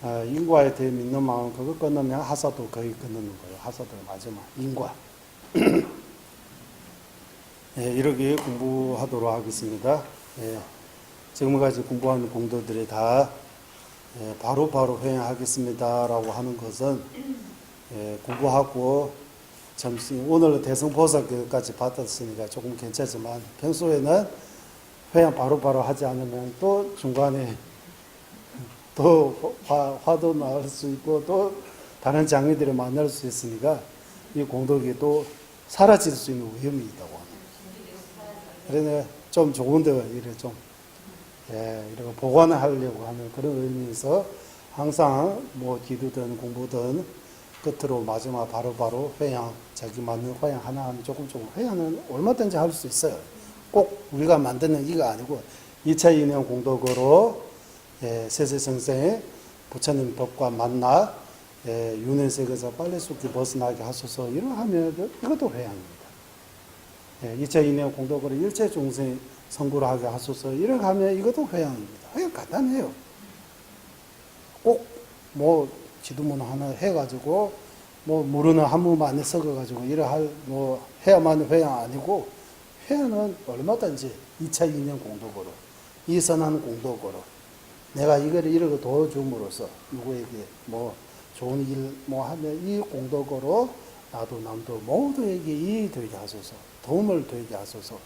Speaker 1: 인과에 대해 믿는 마음 그거 끊으면 하사도 거의 끊는 거예요. 하사도 마지막 인과. 이렇게 공부하도록 하겠습니다. 지금까지 공부하는 공도들이 다 바로 회행하겠습니다라고 하는 것은 공부하고 점심 오늘 대승보살까지 받았으니까 조금 괜찮지만 평소에는 회행 바로 하지 않으면 또 중간에 또 화도 나올 수 있고 또 다른 장애들을 만날 수 있으니까 이 공덕이 또 사라질 수 있는 위험이 있다고 합니다. 그래서 좀 좋은데 이래 좀 이렇게 보관을 하려고 하는 그런 의미에서 항상 뭐 기도든 공부든 끝으로 마지막 바로 회양, 자기 맞는 회양 하나 조금 회양은 얼마든지 할 수 있어요. 꼭 우리가 만드는 이거 아니고 2차 인연 공덕으로 세세성생의 부처님 법과 만나 윤회색에서 빨리 속히 벗어나게 하소서 이러하면 이것도 회양입니다. 2차 인연 공덕으로 일체 중생 성구를 하게 하소서 이렇게 하면 이것도 회양입니다. 회양 간단해요. 꼭 뭐 기도문 하나 해가지고 뭐 모르는 한무만 안에 섞어가지고 이래 뭐 해야만 회양 아니고 회양은 얼마든지 2차 인연 공덕으로 이 선한 공덕으로 내가 이거를 이렇게 도와줌으로써 누구에게 뭐 좋은 일 뭐 하면 이 공덕으로 나도 남도 모두에게 이익이 되게 하소서 도움을 되게 하소서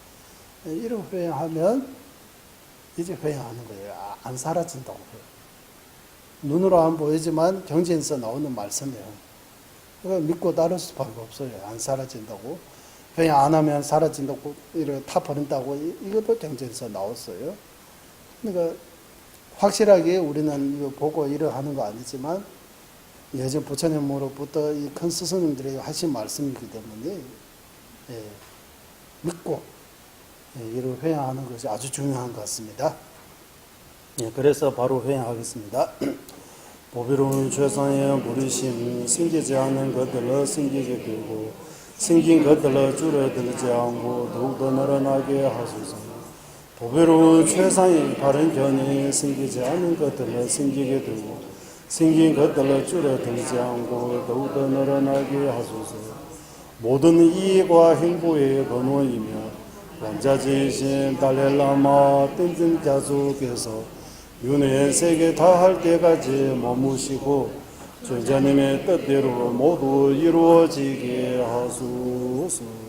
Speaker 1: 이렇게 회양하면 이제 회양하는 거예요. 안 사라진다고 해요. 눈으로 안 보이지만 경전에서 나오는 말씀이에요. 그러니까 믿고 따를 수밖에 없어요. 안 사라진다고. 회양 안 하면 사라진다고 이렇게 타버린다고 이것도 경전에서 나왔어요. 그러니까 확실하게 우리는 이거 보고 이러 하는 거 아니지만 예전 부처님으로부터 이 큰 스승님들이 하신 말씀이기 때문에 믿고 이를 회양하는 것이 아주 중요한 것 같습니다. 그래서 바로 회양하겠습니다. 보배로운 최상의 무리심 생기지 않는 것들로 생기게 되고 생긴 것들로 줄어들지 않고 더욱더 늘어나게 하소서. 보배로운 최상의 바른 견이 생기지 않는 것들로 생기게 되고 생긴 것들로 줄어들지 않고 더욱더 늘어나게 하소서. 모든 이익과 행복의 근원이며 원자지신 달렐라마 뜬뜬 자속에서 윤회 세계 다 할 때까지 머무시고 존자님의 뜻대로 모두 이루어지게 하소서.